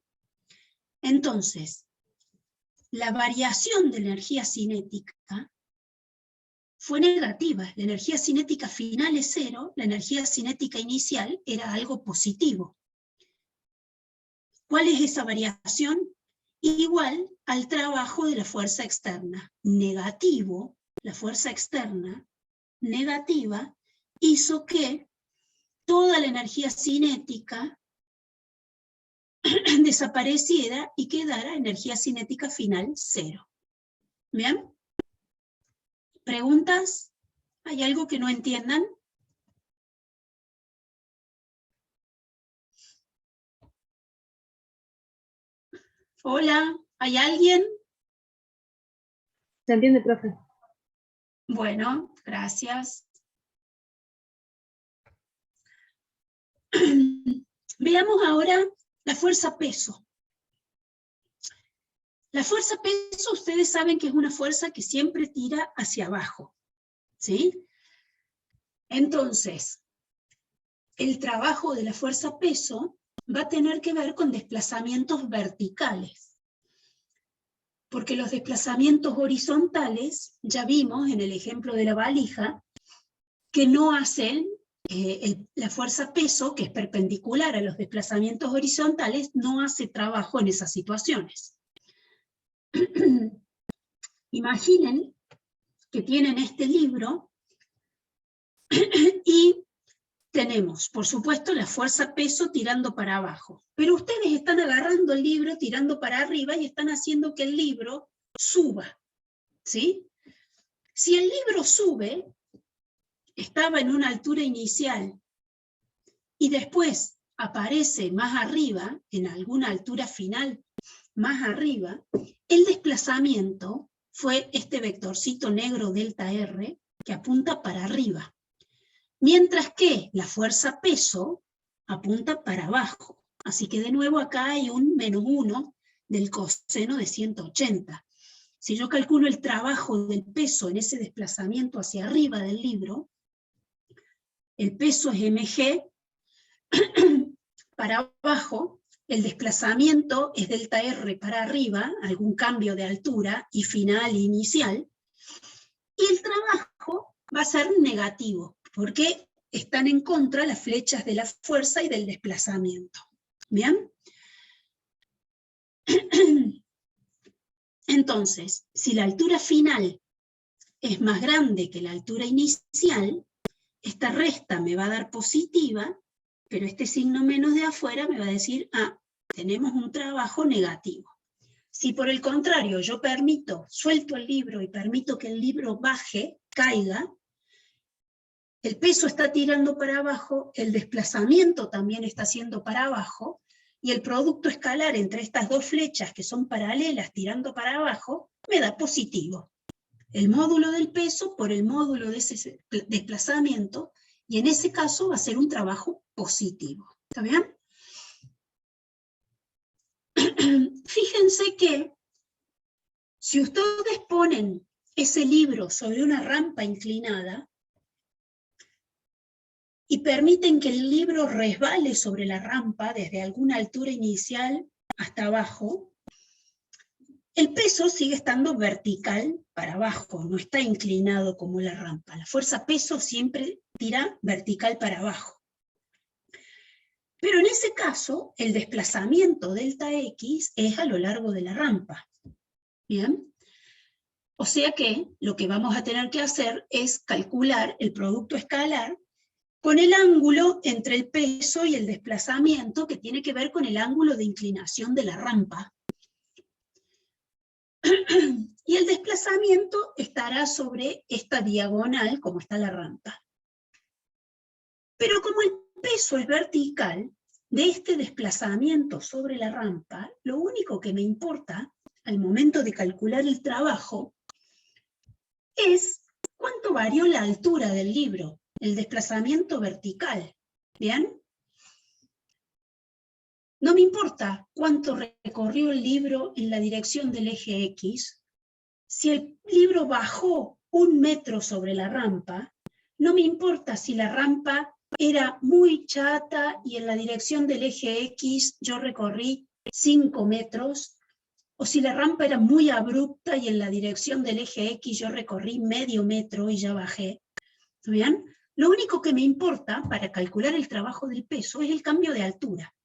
Entonces, la variación de la energía cinética fue negativa. La energía cinética final es 0, la energía cinética inicial era algo positivo. ¿Cuál es esa variación? Igual al trabajo de la fuerza externa. Negativo, la fuerza externa negativa hizo que toda la energía cinética desapareciera y quedara energía cinética final 0. ¿Bien? ¿Preguntas? ¿Hay algo que no entiendan? Hola, ¿hay alguien? ¿Se entiende, profe? Bueno, gracias. Veamos ahora la fuerza peso. La fuerza peso, ustedes saben que es una fuerza que siempre tira hacia abajo, ¿sí? Entonces, el trabajo de la fuerza peso va a tener que ver con desplazamientos verticales. Porque los desplazamientos horizontales, ya vimos en el ejemplo de la valija, que no hacen la fuerza peso, que es perpendicular a los desplazamientos horizontales, no hace trabajo en esas situaciones. Imaginen que tienen este libro y tenemos, por supuesto, la fuerza peso tirando para abajo, pero ustedes están agarrando el libro, tirando para arriba y están haciendo que el libro suba, ¿sí? Si el libro sube, estaba en una altura inicial, y después aparece más arriba, en alguna altura final más arriba, el desplazamiento fue este vectorcito negro delta R que apunta para arriba, mientras que la fuerza peso apunta para abajo. Así que de nuevo acá hay un -1 del coseno de 180. Si yo calculo el trabajo del peso en ese desplazamiento hacia arriba del libro, el peso es mg, para abajo, el desplazamiento es delta R para arriba, algún cambio de altura y final inicial, y el trabajo va a ser negativo, porque están en contra las flechas de la fuerza y del desplazamiento. ¿Bien? Entonces, si la altura final es más grande que la altura inicial, esta resta me va a dar positiva, pero este signo menos de afuera me va a decir, ah, tenemos un trabajo negativo. Si por el contrario yo suelto el libro y permito que el libro baje, caiga, el peso está tirando para abajo, el desplazamiento también está haciendo para abajo, y el producto escalar entre estas dos flechas que son paralelas tirando para abajo, me da positivo. El módulo del peso por el módulo de ese desplazamiento, y en ese caso va a ser un trabajo positivo. ¿Está bien? Fíjense que si ustedes ponen ese libro sobre una rampa inclinada y permiten que el libro resbale sobre la rampa desde alguna altura inicial hasta abajo, el peso sigue estando vertical para abajo, no está inclinado como la rampa. La fuerza peso siempre tira vertical para abajo. Pero en ese caso, el desplazamiento delta X es a lo largo de la rampa. ¿Bien? O sea que lo que vamos a tener que hacer es calcular el producto escalar con el ángulo entre el peso y el desplazamiento, que tiene que ver con el ángulo de inclinación de la rampa. Y el desplazamiento estará sobre esta diagonal, como está la rampa. Pero como el peso es vertical, de este desplazamiento sobre la rampa, lo único que me importa, al momento de calcular el trabajo, es cuánto varió la altura del libro, el desplazamiento vertical. ¿Bien? No me importa cuánto recorrió el libro en la dirección del eje X. Si el libro bajó 1 metro sobre la rampa, no me importa si la rampa era muy chata y en la dirección del eje X yo recorrí 5 metros, o si la rampa era muy abrupta y en la dirección del eje X yo recorrí medio metro y ya bajé. ¿Bien? Lo único que me importa para calcular el trabajo del peso es el cambio de altura.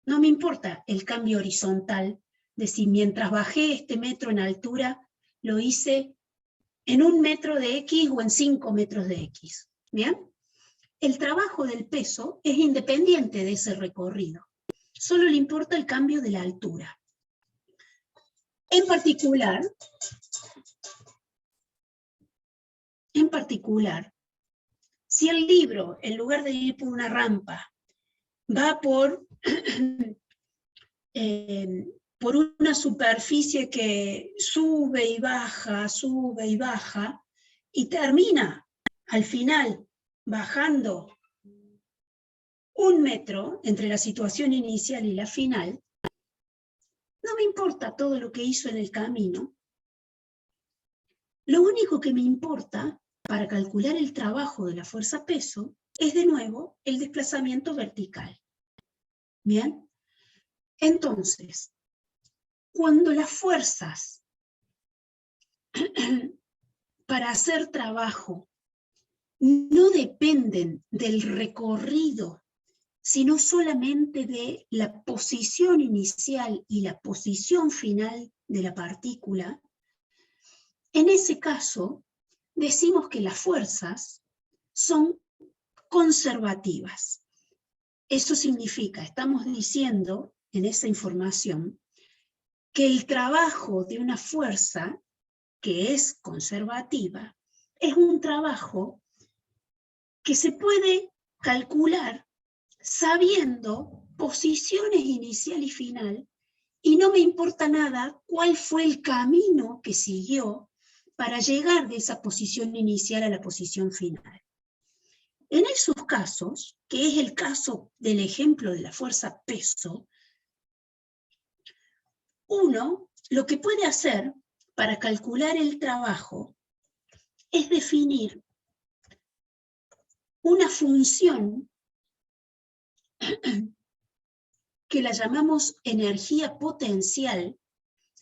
No me importa el cambio horizontal, de si mientras bajé este metro en altura, lo hice en 1 metro de X o en 5 metros de X. ¿Bien? El trabajo del peso es independiente de ese recorrido. Solo le importa el cambio de la altura. En particular, si el libro, en lugar de ir por una rampa, va por una superficie que sube y baja, y termina al final bajando 1 metro entre la situación inicial y la final, no me importa todo lo que hizo en el camino. Lo único que me importa para calcular el trabajo de la fuerza peso es de nuevo el desplazamiento vertical. ¿Bien? Entonces, cuando las fuerzas para hacer trabajo no dependen del recorrido, sino solamente de la posición inicial y la posición final de la partícula, en ese caso decimos que las fuerzas son conservativas. Eso significa, estamos diciendo en esa información, que el trabajo de una fuerza que es conservativa es un trabajo que se puede calcular sabiendo posiciones inicial y final, y no me importa nada cuál fue el camino que siguió para llegar de esa posición inicial a la posición final. En esos casos, que es el caso del ejemplo de la fuerza peso, uno lo que puede hacer para calcular el trabajo es definir una función que la llamamos energía potencial,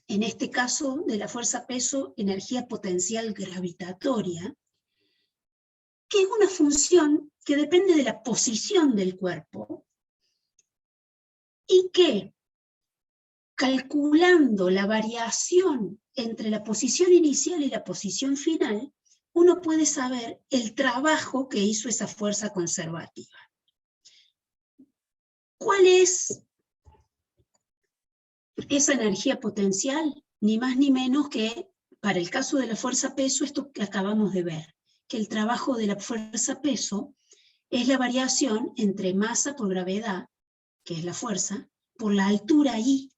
en este caso de la fuerza peso, energía potencial gravitatoria, que es una función que depende de la posición del cuerpo y que, calculando la variación entre la posición inicial y la posición final, uno puede saber el trabajo que hizo esa fuerza conservativa. ¿Cuál es esa energía potencial? Ni más ni menos que, para el caso de la fuerza peso, esto que acabamos de ver, que el trabajo de la fuerza peso es la variación entre masa por gravedad, que es la fuerza, por la altura I,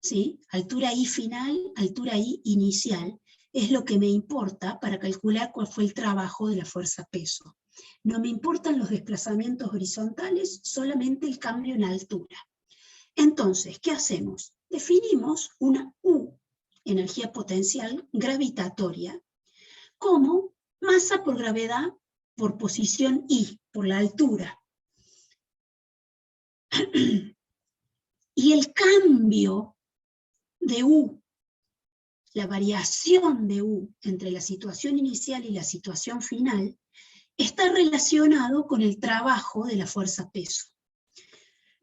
¿sí? Altura I final, altura I inicial, es lo que me importa para calcular cuál fue el trabajo de la fuerza peso. No me importan los desplazamientos horizontales, solamente el cambio en altura. Entonces, ¿qué hacemos? Definimos una U, energía potencial gravitatoria, como masa por gravedad por posición I, por la altura. Y el cambio de U, la variación de U entre la situación inicial y la situación final, está relacionado con el trabajo de la fuerza peso.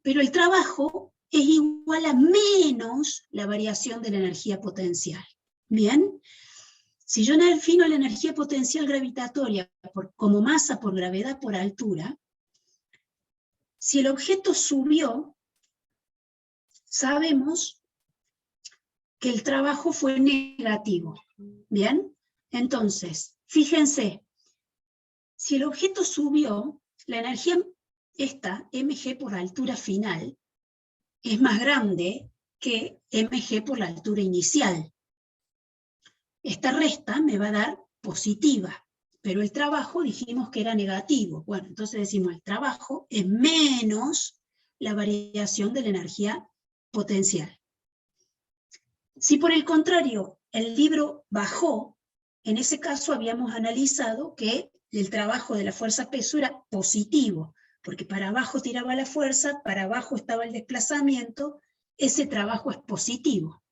Pero el trabajo es igual a menos la variación de la energía potencial. ¿Bien? Si yo defino la energía potencial gravitatoria como masa por gravedad por altura, si el objeto subió, sabemos que el trabajo fue negativo. ¿Bien? Entonces, fíjense, si el objeto subió, la energía esta, mg por altura final, es más grande que mg por la altura inicial. Esta resta me va a dar positiva, pero el trabajo dijimos que era negativo. Bueno, entonces decimos el trabajo es menos la variación de la energía potencial. Si por el contrario el libro bajó, en ese caso habíamos analizado que el trabajo de la fuerza peso era positivo, porque para abajo tiraba la fuerza, para abajo estaba el desplazamiento, ese trabajo es positivo.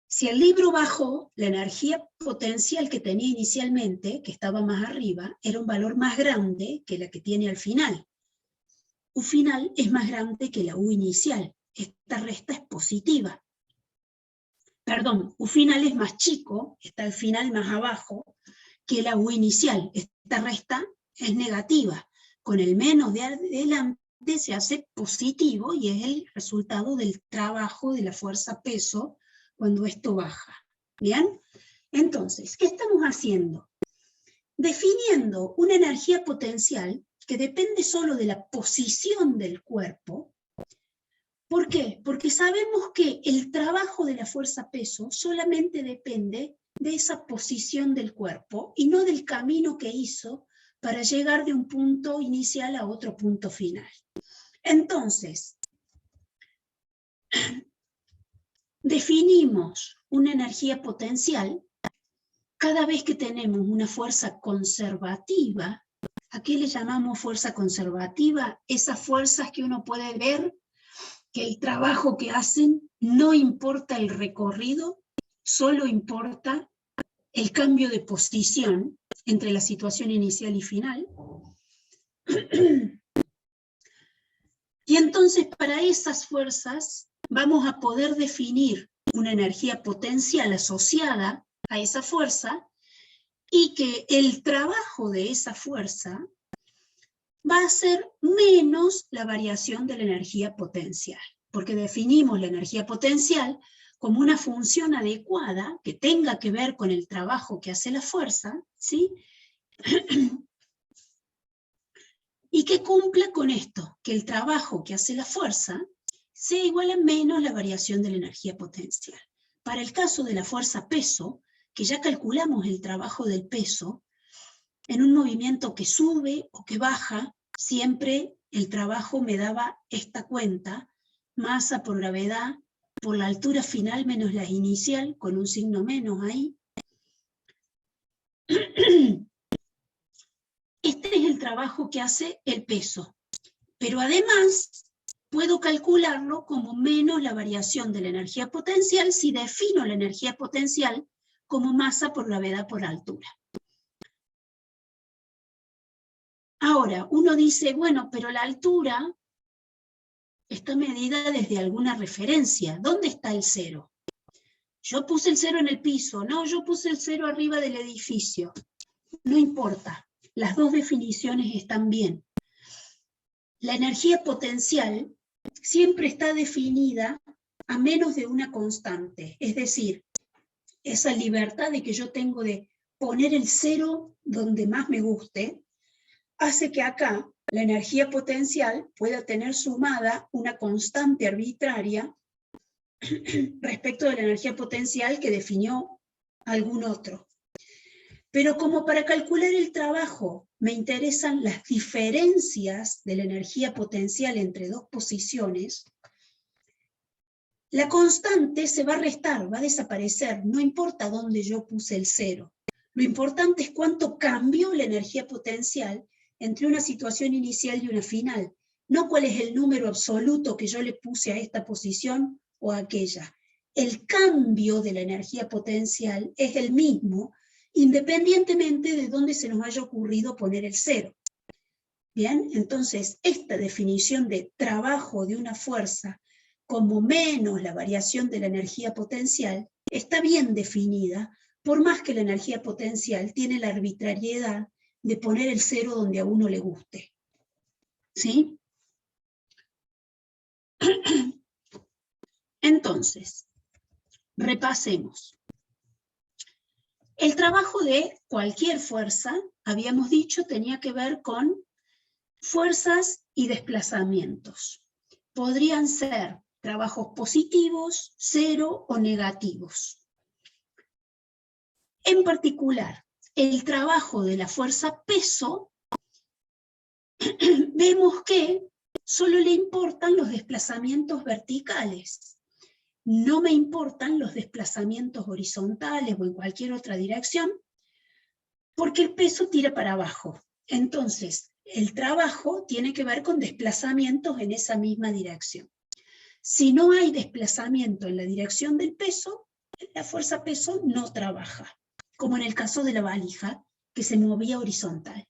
Si el libro bajó, la energía potencial que tenía inicialmente, que estaba más arriba, era un valor más grande que la que tiene al final. U final es más grande que la U inicial. Esta resta es positiva. Perdón, U final es más chico, está al final más abajo, que la U inicial. Esta resta es negativa. Con el menos de adelante se hace positivo y es el resultado del trabajo de la fuerza peso cuando esto baja. ¿Bien? Entonces, ¿qué estamos haciendo? Definiendo una energía potencial que depende solo de la posición del cuerpo. ¿Por qué? Porque sabemos que el trabajo de la fuerza peso solamente depende de esa posición del cuerpo y no del camino que hizo para llegar de un punto inicial a otro punto final. Entonces, definimos una energía potencial cada vez que tenemos una fuerza conservativa. ¿A qué le llamamos fuerza conservativa? Esas fuerzas que uno puede ver que el trabajo que hacen no importa el recorrido, solo importa el cambio de posición entre la situación inicial y final. Y entonces para esas fuerzas vamos a poder definir una energía potencial asociada a esa fuerza y que el trabajo de esa fuerza va a ser menos la variación de la energía potencial, porque definimos la energía potencial como una función adecuada que tenga que ver con el trabajo que hace la fuerza, ¿sí? y que cumpla con esto, que el trabajo que hace la fuerza sea igual a menos la variación de la energía potencial. Para el caso de la fuerza peso, que ya calculamos el trabajo del peso, en un movimiento que sube o que baja, siempre el trabajo me daba esta cuenta, masa por gravedad, por la altura final menos la inicial, con un signo menos ahí. Este es el trabajo que hace el peso, pero además puedo calcularlo como menos la variación de la energía potencial si defino la energía potencial como masa por gravedad por altura. Ahora, uno dice, bueno, pero la altura está medida desde alguna referencia. ¿Dónde está el cero? Yo puse el cero en el piso, no, yo puse el cero arriba del edificio. No importa, las dos definiciones están bien. La energía potencial siempre está definida a menos de una constante, es decir, esa libertad de que yo tengo de poner el cero donde más me guste, hace que acá la energía potencial pueda tener sumada una constante arbitraria respecto de la energía potencial que definió algún otro. Pero como para calcular el trabajo me interesan las diferencias de la energía potencial entre dos posiciones, la constante se va a restar, va a desaparecer, no importa dónde yo puse el cero. Lo importante es cuánto cambió la energía potencial entre una situación inicial y una final, no cuál es el número absoluto que yo le puse a esta posición o a aquella. El cambio de la energía potencial es el mismo, independientemente de dónde se nos haya ocurrido poner el cero. Bien, entonces esta definición de trabajo de una fuerza como menos la variación de la energía potencial está bien definida, por más que la energía potencial tiene la arbitrariedad de poner el cero donde a uno le guste. ¿Sí? Entonces, repasemos. El trabajo de cualquier fuerza, habíamos dicho, tenía que ver con fuerzas y desplazamientos. Podrían ser trabajos positivos, cero o negativos. En particular, el trabajo de la fuerza peso, vemos que solo le importan los desplazamientos verticales. No me importan los desplazamientos horizontales o en cualquier otra dirección, porque el peso tira para abajo. Entonces, el trabajo tiene que ver con desplazamientos en esa misma dirección. Si no hay desplazamiento en la dirección del peso, la fuerza peso no trabaja, como en el caso de la valija, que se movía horizontal.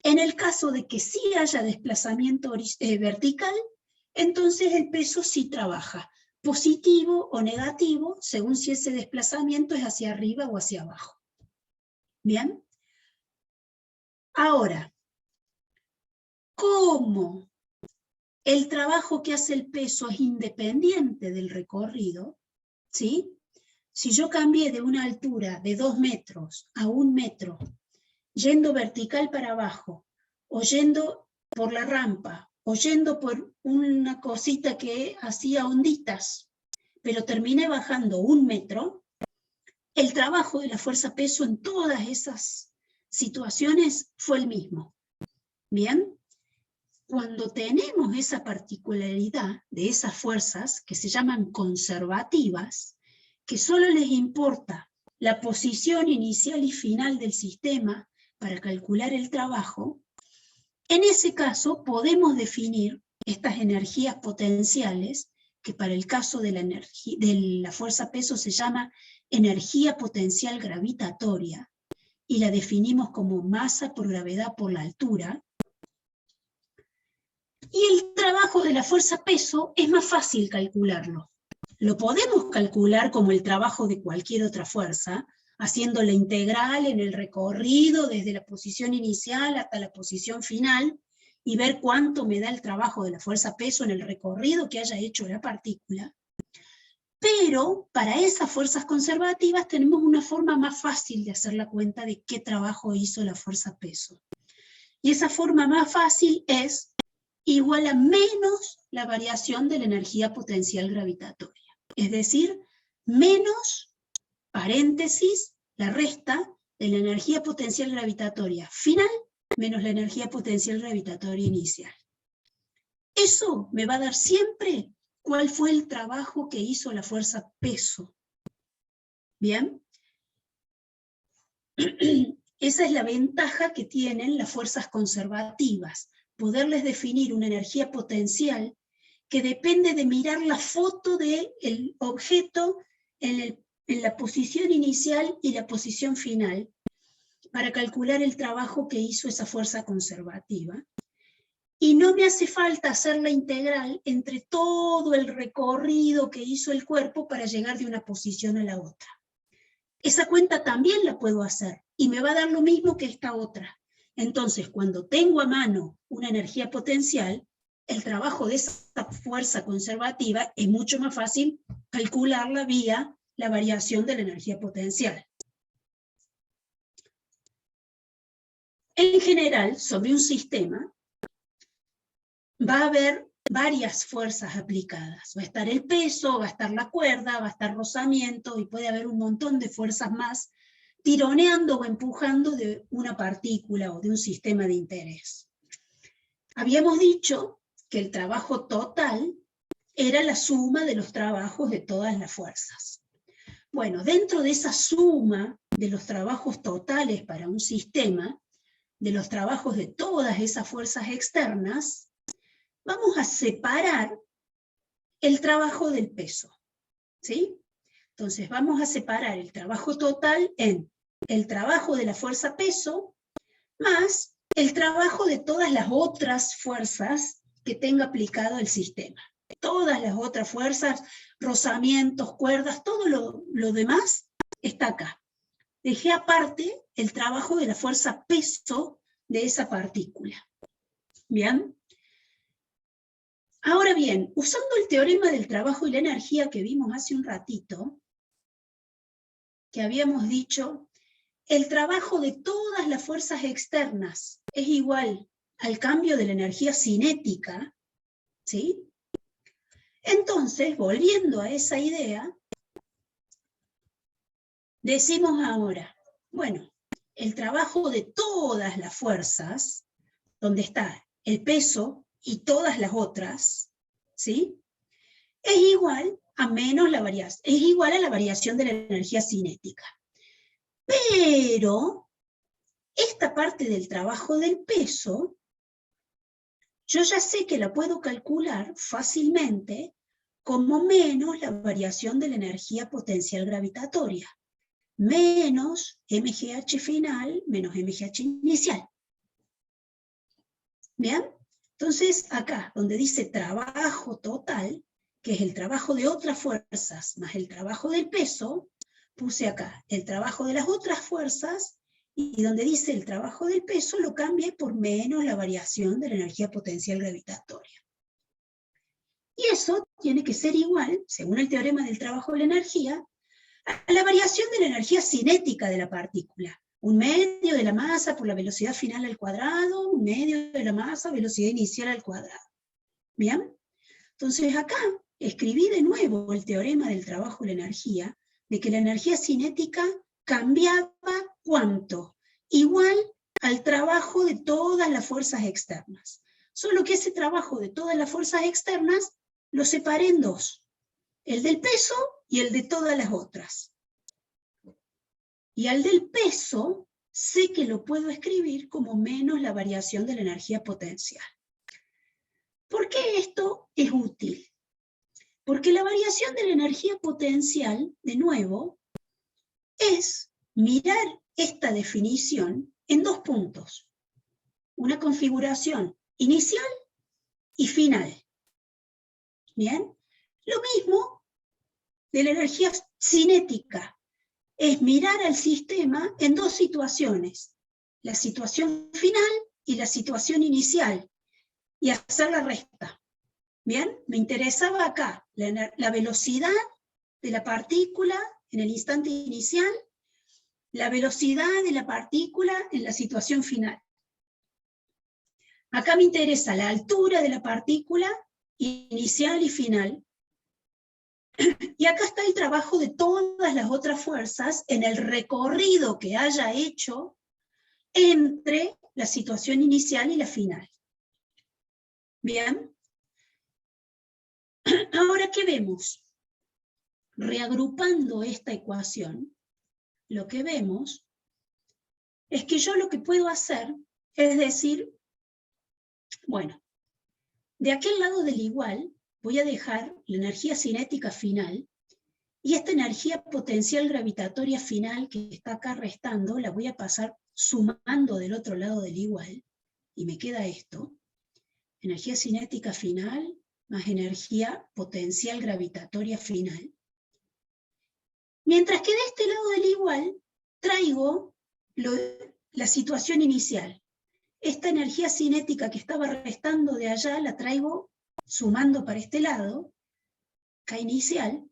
En el caso de que sí haya desplazamiento vertical, entonces el peso sí trabaja, positivo o negativo, según si ese desplazamiento es hacia arriba o hacia abajo. ¿Bien? Ahora, ¿cómo el trabajo que hace el peso es independiente del recorrido? ¿Sí? Si yo cambié de una altura de 2 metros a 1 metro, yendo vertical para abajo, o yendo por la rampa, o yendo por una cosita que hacía onditas, pero terminé bajando 1 metro, el trabajo de la fuerza peso en todas esas situaciones fue el mismo. ¿Bien? Cuando tenemos esa particularidad de esas fuerzas, que se llaman conservativas, que solo les importa la posición inicial y final del sistema para calcular el trabajo, en ese caso podemos definir estas energías potenciales, que para el caso de la fuerza peso se llama energía potencial gravitatoria, y la definimos como masa por gravedad por la altura. Y el trabajo de la fuerza peso es más fácil calcularlo. Lo podemos calcular como el trabajo de cualquier otra fuerza, haciendo la integral en el recorrido desde la posición inicial hasta la posición final, y ver cuánto me da el trabajo de la fuerza peso en el recorrido que haya hecho la partícula. Pero para esas fuerzas conservativas tenemos una forma más fácil de hacer la cuenta de qué trabajo hizo la fuerza peso. Y esa forma más fácil es igual a menos la variación de la energía potencial gravitatoria. Es decir, menos, paréntesis, la resta de la energía potencial gravitatoria final menos la energía potencial gravitatoria inicial. Eso me va a dar siempre cuál fue el trabajo que hizo la fuerza peso. ¿Bien? Esa es la ventaja que tienen las fuerzas conservativas, poderles definir una energía potencial que depende de mirar la foto del objeto en la posición inicial y la posición final, para calcular el trabajo que hizo esa fuerza conservativa. Y no me hace falta hacer la integral entre todo el recorrido que hizo el cuerpo para llegar de una posición a la otra. Esa cuenta también la puedo hacer, y me va a dar lo mismo que esta otra. Entonces, cuando tengo a mano una energía potencial, el trabajo de esa fuerza conservativa es mucho más fácil calcularla vía la variación de la energía potencial. En general, sobre un sistema, va a haber varias fuerzas aplicadas. Va a estar el peso, va a estar la cuerda, va a estar rozamiento, y puede haber un montón de fuerzas más tironeando o empujando de una partícula o de un sistema de interés. Habíamos dicho que el trabajo total era la suma de los trabajos de todas las fuerzas. Bueno, dentro de esa suma de los trabajos totales para un sistema, de los trabajos de todas esas fuerzas externas, vamos a separar el trabajo del peso, ¿sí? Entonces vamos a separar el trabajo total en el trabajo de la fuerza peso más el trabajo de todas las otras fuerzas que tenga aplicado el sistema. Todas las otras fuerzas, rozamientos, cuerdas, todo lo demás está acá. Dejé aparte el trabajo de la fuerza peso de esa partícula. ¿Bien? Ahora bien, usando el teorema del trabajo y la energía que vimos hace un ratito, que habíamos dicho, el trabajo de todas las fuerzas externas es igual al cambio de la energía cinética, ¿sí? Entonces, volviendo a esa idea, decimos ahora, bueno, el trabajo de todas las fuerzas, donde está el peso y todas las otras, ¿sí? Es igual a menos la variación, es igual a la variación de la energía cinética. Pero esta parte del trabajo del peso, yo ya sé que la puedo calcular fácilmente como menos la variación de la energía potencial gravitatoria, menos MGH final menos MGH inicial. ¿Bien? Entonces acá, donde dice trabajo total, que es el trabajo de otras fuerzas más el trabajo del peso, puse acá el trabajo de las otras fuerzas, y donde dice el trabajo del peso lo cambié por menos la variación de la energía potencial gravitatoria. Y eso tiene que ser igual, según el teorema del trabajo de la energía, a la variación de la energía cinética de la partícula. Un medio de la masa por la velocidad final al cuadrado, un medio de la masa, velocidad inicial al cuadrado. ¿Bien? Entonces acá escribí de nuevo el teorema del trabajo de la energía, de que la energía cinética cambiaba ¿cuánto? Igual al trabajo de todas las fuerzas externas. Solo que ese trabajo de todas las fuerzas externas lo separé en dos. El del peso y el de todas las otras. Y al del peso sé que lo puedo escribir como menos la variación de la energía potencial. ¿Por qué esto es útil? Porque la variación de la energía potencial, de nuevo, es mirar esta definición en dos puntos. Una configuración inicial y final. ¿Bien? Lo mismo de la energía cinética. Es mirar al sistema en dos situaciones. La situación final y la situación inicial. Y hacer la resta. ¿Bien? Me interesaba acá la velocidad de la partícula en el instante inicial, la velocidad de la partícula en la situación final. Acá me interesa la altura de la partícula inicial y final. Y acá está el trabajo de todas las otras fuerzas en el recorrido que haya hecho entre la situación inicial y la final. ¿Bien? Ahora, ¿qué vemos? Reagrupando esta ecuación, lo que vemos es que yo lo que puedo hacer es decir, bueno, de aquel lado del igual voy a dejar la energía cinética final y esta energía potencial gravitatoria final que está acá restando la voy a pasar sumando del otro lado del igual y me queda esto, energía cinética final más energía potencial gravitatoria final. Mientras que de este lado del igual traigo la situación inicial. Esta energía cinética que estaba restando de allá la traigo sumando para este lado, K inicial,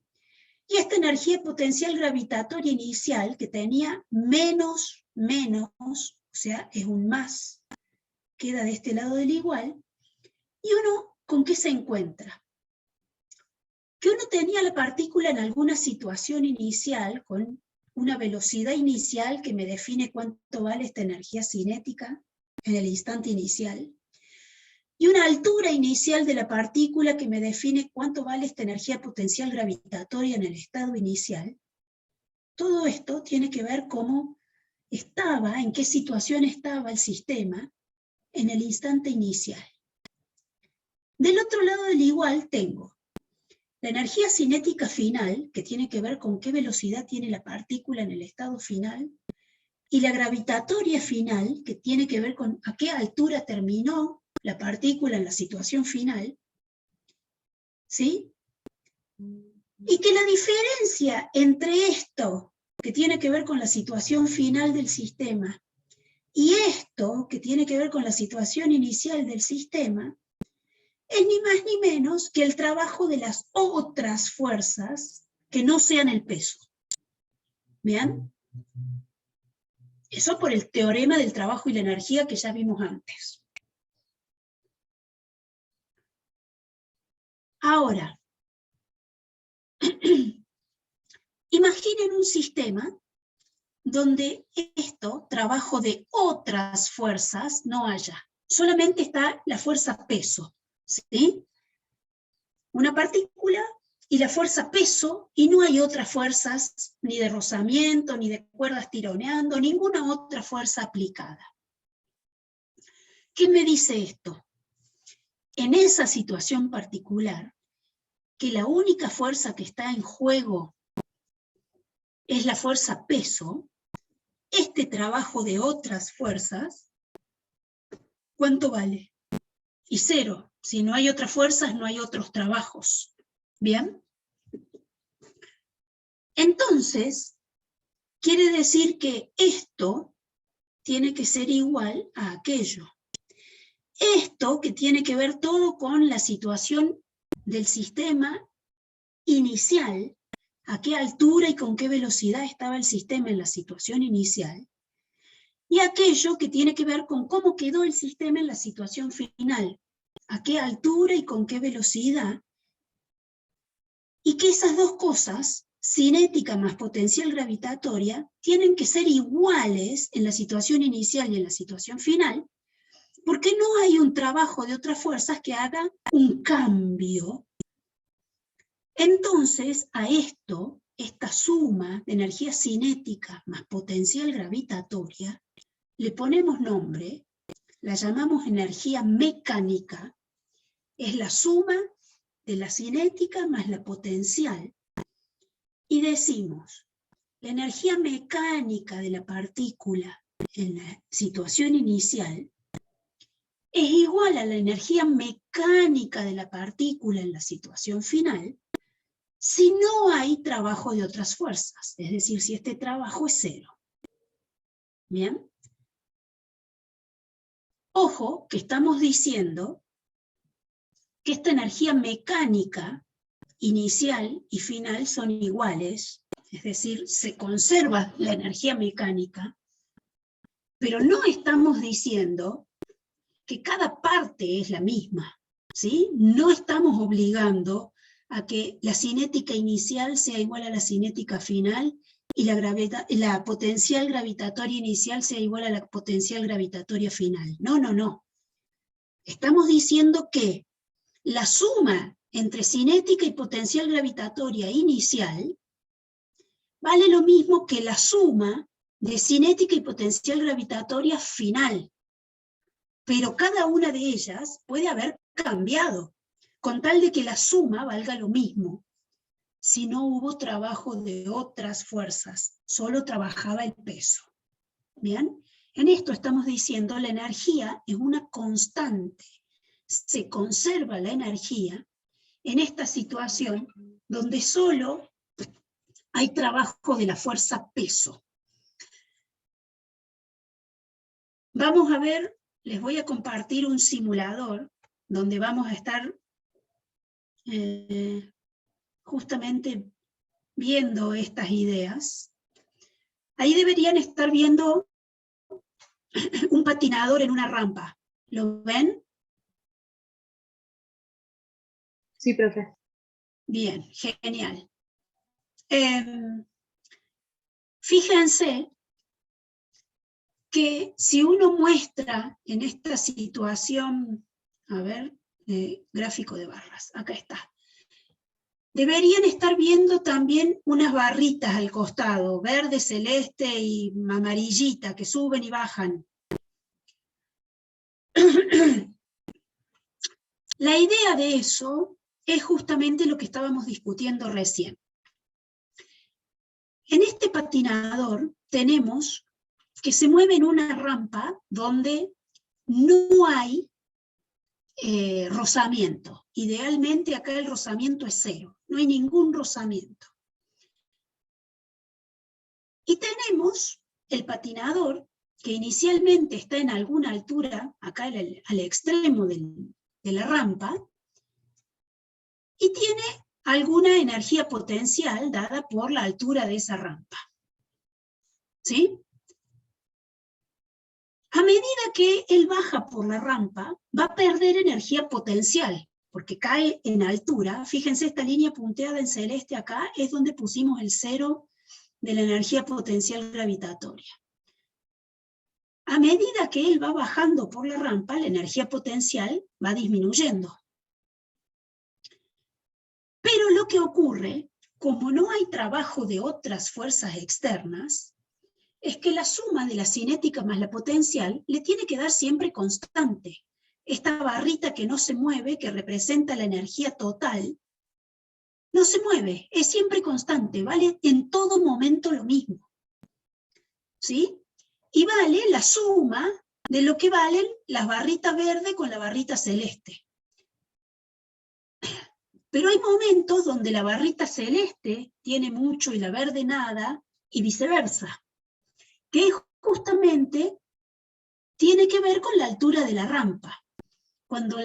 y esta energía potencial gravitatoria inicial que tenía menos, o sea, es un más, queda de este lado del igual, y uno, ¿con qué se encuentra? Que uno tenía la partícula en alguna situación inicial, con una velocidad inicial que me define cuánto vale esta energía cinética en el instante inicial, y una altura inicial de la partícula que me define cuánto vale esta energía potencial gravitatoria en el estado inicial. Todo esto tiene que ver cómo estaba, en qué situación estaba el sistema en el instante inicial. Del otro lado del igual tengo la energía cinética final, que tiene que ver con qué velocidad tiene la partícula en el estado final, y la gravitatoria final, que tiene que ver con a qué altura terminó la partícula en la situación final, ¿sí? Y que la diferencia entre esto, que tiene que ver con la situación final del sistema, y esto, que tiene que ver con la situación inicial del sistema, es ni más ni menos que el trabajo de las otras fuerzas que no sean el peso. ¿Bien? Eso por el teorema del trabajo y la energía que ya vimos antes. Ahora, imaginen un sistema donde esto, trabajo de otras fuerzas, no haya. Solamente está la fuerza peso, ¿sí? Una partícula y la fuerza peso, y no hay otras fuerzas, ni de rozamiento, ni de cuerdas tironeando, ninguna otra fuerza aplicada. ¿Qué me dice esto? En esa situación particular, que la única fuerza que está en juego es la fuerza peso, este trabajo de otras fuerzas, ¿cuánto vale? Y cero. Si no hay otras fuerzas, no hay otros trabajos. ¿Bien? Entonces, quiere decir que esto tiene que ser igual a aquello. Esto que tiene que ver todo con la situación del sistema inicial, a qué altura y con qué velocidad estaba el sistema en la situación inicial, y aquello que tiene que ver con cómo quedó el sistema en la situación final, a qué altura y con qué velocidad, y que esas dos cosas, cinética más potencial gravitatoria, tienen que ser iguales en la situación inicial y en la situación final, porque no hay un trabajo de otras fuerzas que haga un cambio. Entonces, a esto, esta suma de energía cinética más potencial gravitatoria, le ponemos nombre, la llamamos energía mecánica, es la suma de la cinética más la potencial, y decimos, la energía mecánica de la partícula en la situación inicial es igual a la energía mecánica de la partícula en la situación final, si no hay trabajo de otras fuerzas, es decir, si este trabajo es cero. ¿Bien? Ojo que estamos diciendo que esta energía mecánica inicial y final son iguales, es decir, se conserva la energía mecánica, pero no estamos diciendo que cada parte es la misma, ¿sí? No estamos obligando a que la cinética inicial sea igual a la cinética final y la potencial gravitatoria inicial sea igual a la potencial gravitatoria final. No, no, no. Estamos diciendo que la suma entre cinética y potencial gravitatoria inicial vale lo mismo que la suma de cinética y potencial gravitatoria final. Pero cada una de ellas puede haber cambiado, con tal de que la suma valga lo mismo. Si no hubo trabajo de otras fuerzas, solo trabajaba el peso. ¿Bien? En esto estamos diciendo la energía es una constante. Se conserva la energía en esta situación donde solo hay trabajo de la fuerza peso. Vamos a ver, les voy a compartir un simulador donde vamos a estar justamente viendo estas ideas. Ahí deberían estar viendo un patinador en una rampa. ¿Lo ven? Sí, profe. Bien, genial. Fíjense que si uno muestra en esta situación, a ver, gráfico de barras, acá está. Deberían estar viendo también unas barritas al costado, verde, celeste y amarillita, que suben y bajan. La idea de eso es justamente lo que estábamos discutiendo recién. En este patinador tenemos que se mueve en una rampa donde no hay rozamiento. Idealmente acá el rozamiento es 0, no hay ningún rozamiento. Y tenemos el patinador que inicialmente está en alguna altura, acá al extremo de la rampa, y tiene alguna energía potencial dada por la altura de esa rampa. ¿Sí? A medida que él baja por la rampa, va a perder energía potencial, porque cae en altura. Fíjense, esta línea punteada en celeste acá es donde pusimos el 0 de la energía potencial gravitatoria. A medida que él va bajando por la rampa, la energía potencial va disminuyendo. Pero lo que ocurre, como no hay trabajo de otras fuerzas externas, es que la suma de la cinética más la potencial le tiene que dar siempre constante. Esta barrita que no se mueve, que representa la energía total, no se mueve, es siempre constante, vale en todo momento lo mismo. ¿Sí? Y vale la suma de lo que valen las barritas verde con la barrita celeste. Pero hay momentos donde la barrita celeste tiene mucho y la verde nada, y viceversa, que justamente tiene que ver con la altura de la rampa. Cuando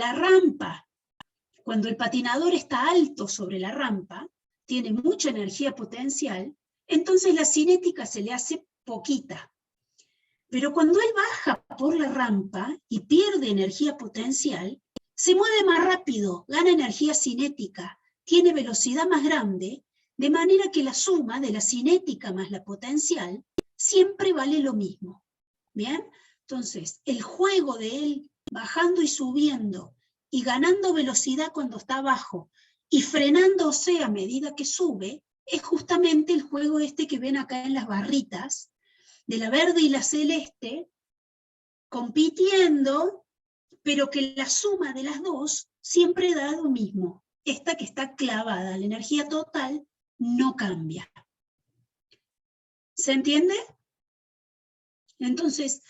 el patinador está alto sobre la rampa, tiene mucha energía potencial, entonces la cinética se le hace poquita. Pero cuando él baja por la rampa y pierde energía potencial, se mueve más rápido, gana energía cinética, tiene velocidad más grande, de manera que la suma de la cinética más la potencial siempre vale lo mismo. ¿Bien? Entonces, el juego de él bajando y subiendo y ganando velocidad cuando está abajo y frenándose a medida que sube, es justamente el juego este que ven acá en las barritas, de la verde y la celeste, compitiendo, pero que la suma de las dos siempre da lo mismo. Esta que está clavada, la energía total, no cambia. ¿Se entiende? Entonces,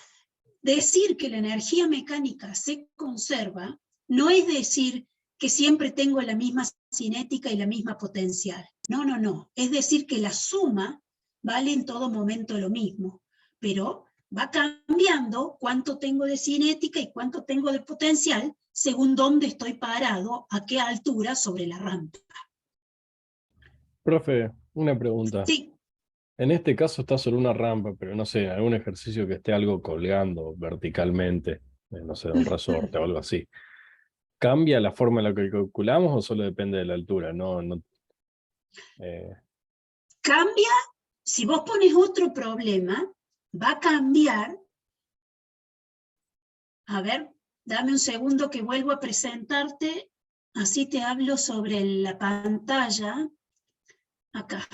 decir que la energía mecánica se conserva no es decir que siempre tengo la misma cinética y la misma potencial. No, no, no. Es decir que la suma vale en todo momento lo mismo, pero va cambiando cuánto tengo de cinética y cuánto tengo de potencial según dónde estoy parado, a qué altura sobre la rampa. Profe, una pregunta. Sí. En este caso está sobre una rampa, pero no sé, algún ejercicio que esté algo colgando verticalmente. no sé, de un resorte o algo así. ¿Cambia la forma en la que calculamos o solo depende de la altura? Cambia, si vos pones otro problema, va a cambiar. A ver, dame un segundo que vuelvo a presentarte, así te hablo sobre la pantalla. Acá.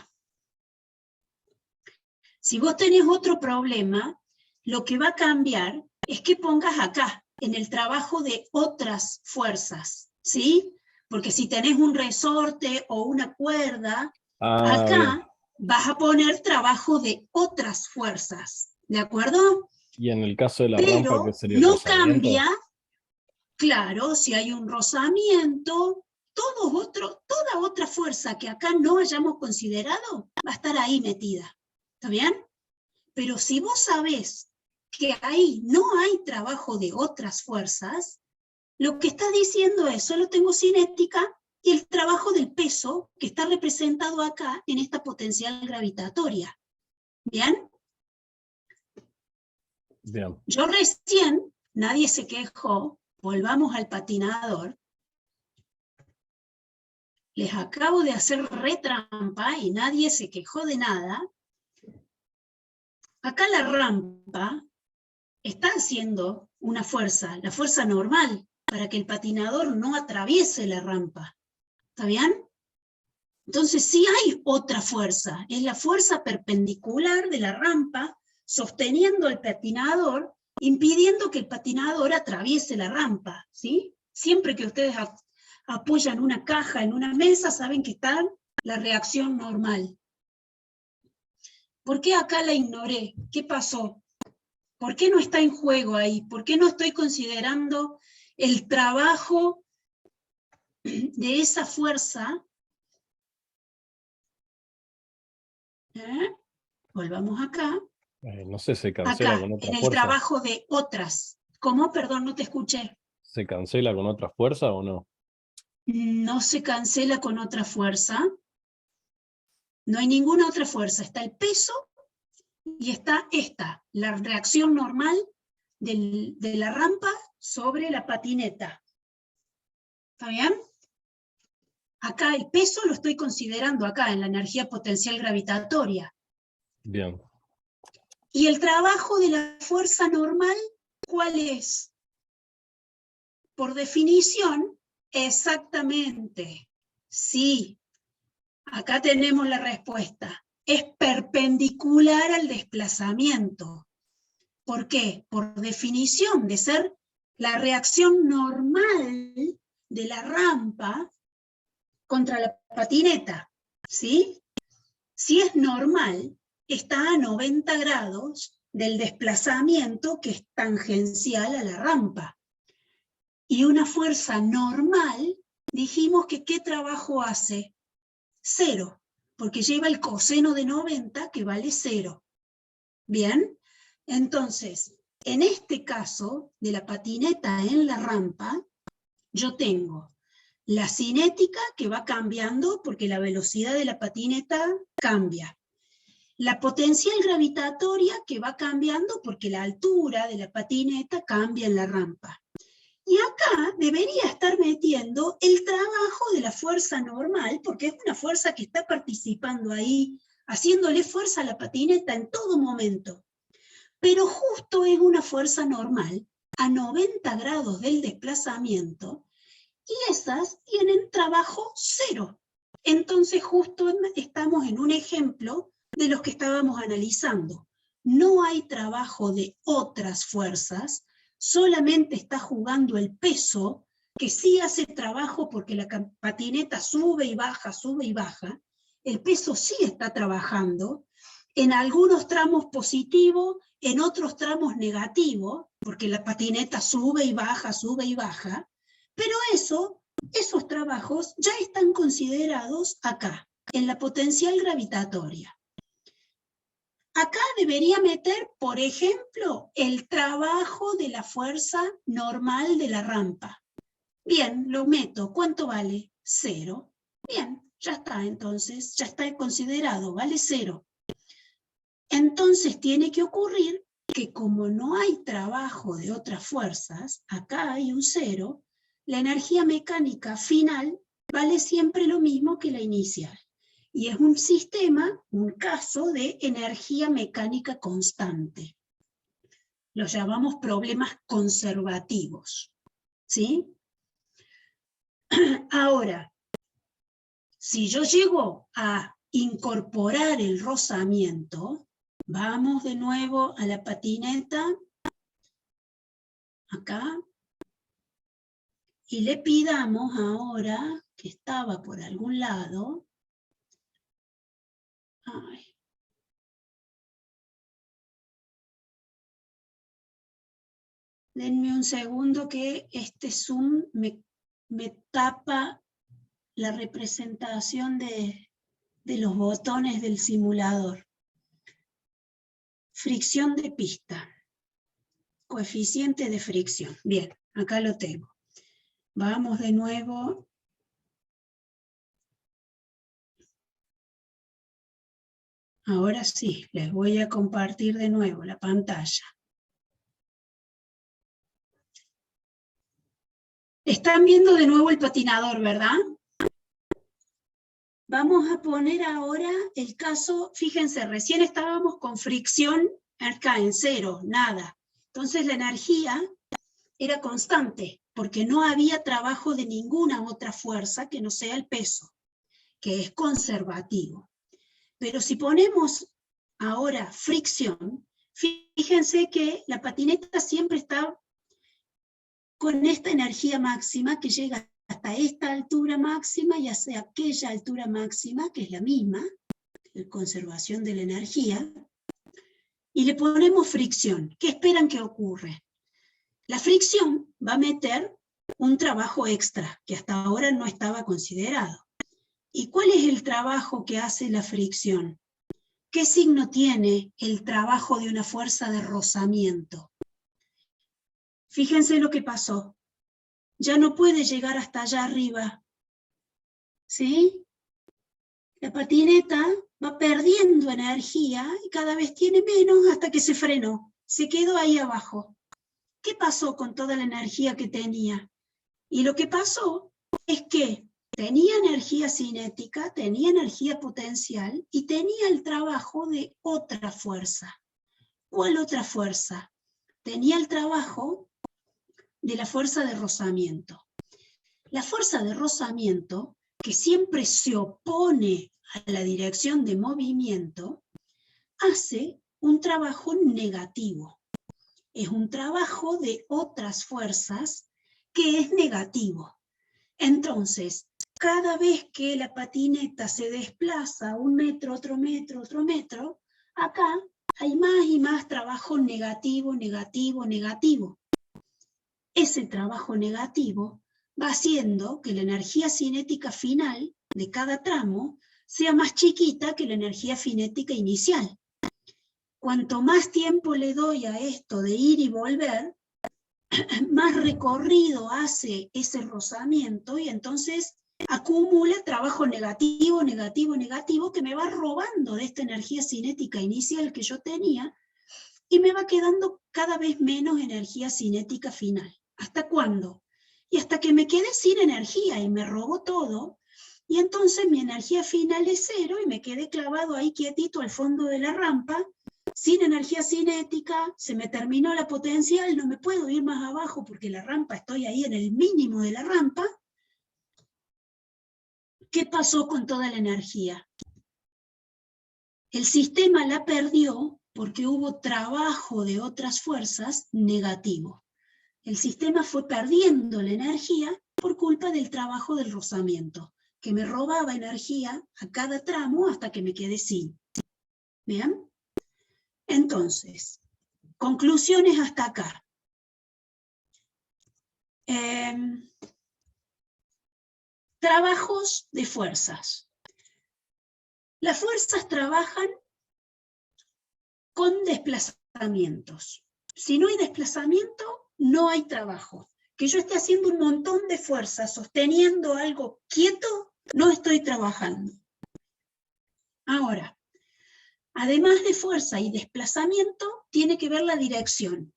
Si vos tenés otro problema, lo que va a cambiar es que pongas acá, en el trabajo de otras fuerzas, ¿sí? Porque si tenés un resorte o una cuerda, Bien. acá vas a poner trabajo de otras fuerzas, ¿de acuerdo? Y en el caso de la rampa, ¿qué Pero sería el no rozamiento? cambia, claro, si hay un rozamiento, toda otra fuerza que acá no hayamos considerado va a estar ahí metida, ¿está bien? Pero si vos sabés que ahí no hay trabajo de otras fuerzas, lo que está diciendo es, solo tengo cinética y el trabajo del peso que está representado acá en esta potencial gravitatoria. ¿Bien? Bien. Yo recién, nadie se quejó, volvamos al patinador, les acabo de hacer retrampa y nadie se quejó de nada. Acá la rampa está haciendo una fuerza, la fuerza normal, para que el patinador no atraviese la rampa. ¿Está bien? Entonces sí hay otra fuerza, es la fuerza perpendicular de la rampa sosteniendo el patinador, impidiendo que el patinador atraviese la rampa, ¿sí? Siempre que ustedes apoyan una caja en una mesa, saben que está la reacción normal. ¿Por qué acá la ignoré? ¿Qué pasó? ¿Por qué no está en juego ahí? ¿Por qué no estoy considerando el trabajo de esa fuerza? Volvamos acá. No sé, ¿se cancela Acá, con otra en el fuerza? trabajo de otras. ¿Cómo? Perdón, no te escuché. ¿Se cancela con otra fuerza o no? No se cancela con otra fuerza. No hay ninguna otra fuerza. Está el peso y está esta, la reacción normal de la rampa sobre la patineta. ¿Está bien? Acá el peso lo estoy considerando acá en la energía potencial gravitatoria. Bien. ¿Y el trabajo de la fuerza normal cuál es? Por definición, exactamente. Sí, acá tenemos la respuesta. Es perpendicular al desplazamiento. ¿Por qué? Por definición, de ser la reacción normal de la rampa contra la patineta, ¿sí? Si es normal, está a 90 grados del desplazamiento que es tangencial a la rampa. Y una fuerza normal, dijimos que ¿qué trabajo hace? 0, porque lleva el coseno de 90 que vale 0. ¿Bien? Entonces, en este caso de la patineta en la rampa, yo tengo la cinética que va cambiando porque la velocidad de la patineta cambia. La potencial gravitatoria que va cambiando porque la altura de la patineta cambia en la rampa. Y acá debería estar metiendo el trabajo de la fuerza normal, porque es una fuerza que está participando ahí, haciéndole fuerza a la patineta en todo momento. Pero justo es una fuerza normal, a 90 grados del desplazamiento, y esas tienen trabajo 0. Entonces justo estamos en un ejemplo de los que estábamos analizando. No hay trabajo de otras fuerzas, solamente está jugando el peso, que sí hace trabajo porque la patineta sube y baja, el peso sí está trabajando, en algunos tramos positivo, en otros tramos negativo, porque la patineta sube y baja, pero esos trabajos ya están considerados acá, en la potencial gravitatoria. Acá debería meter, por ejemplo, el trabajo de la fuerza normal de la rampa. Bien, lo meto. ¿Cuánto vale? 0. Bien, ya está entonces, ya está considerado, vale 0. Entonces tiene que ocurrir que como no hay trabajo de otras fuerzas, acá hay un cero, la energía mecánica final vale siempre lo mismo que la inicial. Y es un sistema, un caso de energía mecánica constante. Lo llamamos problemas conservativos, ¿sí? Ahora, si yo llego a incorporar el rozamiento, vamos de nuevo a la patineta, acá, y le pidamos ahora, que estaba por algún lado, ay, denme un segundo que este Zoom me tapa la representación de los botones del simulador. Fricción de pista. Coeficiente de fricción. Bien, acá lo tengo. Vamos de nuevo. Ahora sí, les voy a compartir de nuevo la pantalla. Están viendo de nuevo el patinador, ¿verdad? Vamos a poner ahora el caso, fíjense, recién estábamos con fricción acá en cero, nada. Entonces la energía era constante, porque no había trabajo de ninguna otra fuerza que no sea el peso, que es conservativo. Pero si ponemos ahora fricción, fíjense que la patineta siempre está con esta energía máxima que llega hasta esta altura máxima y hacia aquella altura máxima, que es la misma, la conservación de la energía, y le ponemos fricción. ¿Qué esperan que ocurra? La fricción va a meter un trabajo extra, que hasta ahora no estaba considerado. ¿Y cuál es el trabajo que hace la fricción? ¿Qué signo tiene el trabajo de una fuerza de rozamiento? Fíjense lo que pasó. Ya no puede llegar hasta allá arriba. ¿Sí? La patineta va perdiendo energía y cada vez tiene menos hasta que se frenó. Se quedó ahí abajo. ¿Qué pasó con toda la energía que tenía? Y lo que pasó es que tenía energía cinética, tenía energía potencial y tenía el trabajo de otra fuerza. ¿Cuál otra fuerza? Tenía el trabajo de la fuerza de rozamiento. La fuerza de rozamiento, que siempre se opone a la dirección de movimiento, hace un trabajo negativo. Es un trabajo de otras fuerzas que es negativo. Entonces, cada vez que la patineta se desplaza un metro, otro metro, otro metro, acá hay más y más trabajo negativo, negativo, negativo. Ese trabajo negativo va haciendo que la energía cinética final de cada tramo sea más chiquita que la energía cinética inicial. Cuanto más tiempo le doy a esto de ir y volver, más recorrido hace ese rozamiento y entonces acumula trabajo negativo, negativo, negativo, que me va robando de esta energía cinética inicial que yo tenía y me va quedando cada vez menos energía cinética final. ¿Hasta cuándo? Y hasta que me quedé sin energía y me robó todo, y entonces mi energía final es cero y me quedé clavado ahí quietito al fondo de la rampa, sin energía cinética, se me terminó la potencial, no me puedo ir más abajo porque la rampa, estoy ahí en el mínimo de la rampa. ¿Qué pasó con toda la energía? El sistema la perdió porque hubo trabajo de otras fuerzas negativo. El sistema fue perdiendo la energía por culpa del trabajo del rozamiento, que me robaba energía a cada tramo hasta que me quedé sin. ¿Bien? Entonces, conclusiones hasta acá. Trabajos de fuerzas. Las fuerzas trabajan con desplazamientos. Si no hay desplazamiento, no hay trabajo. Que yo esté haciendo un montón de fuerzas, sosteniendo algo quieto, no estoy trabajando. Ahora, además de fuerza y desplazamiento, tiene que ver la dirección.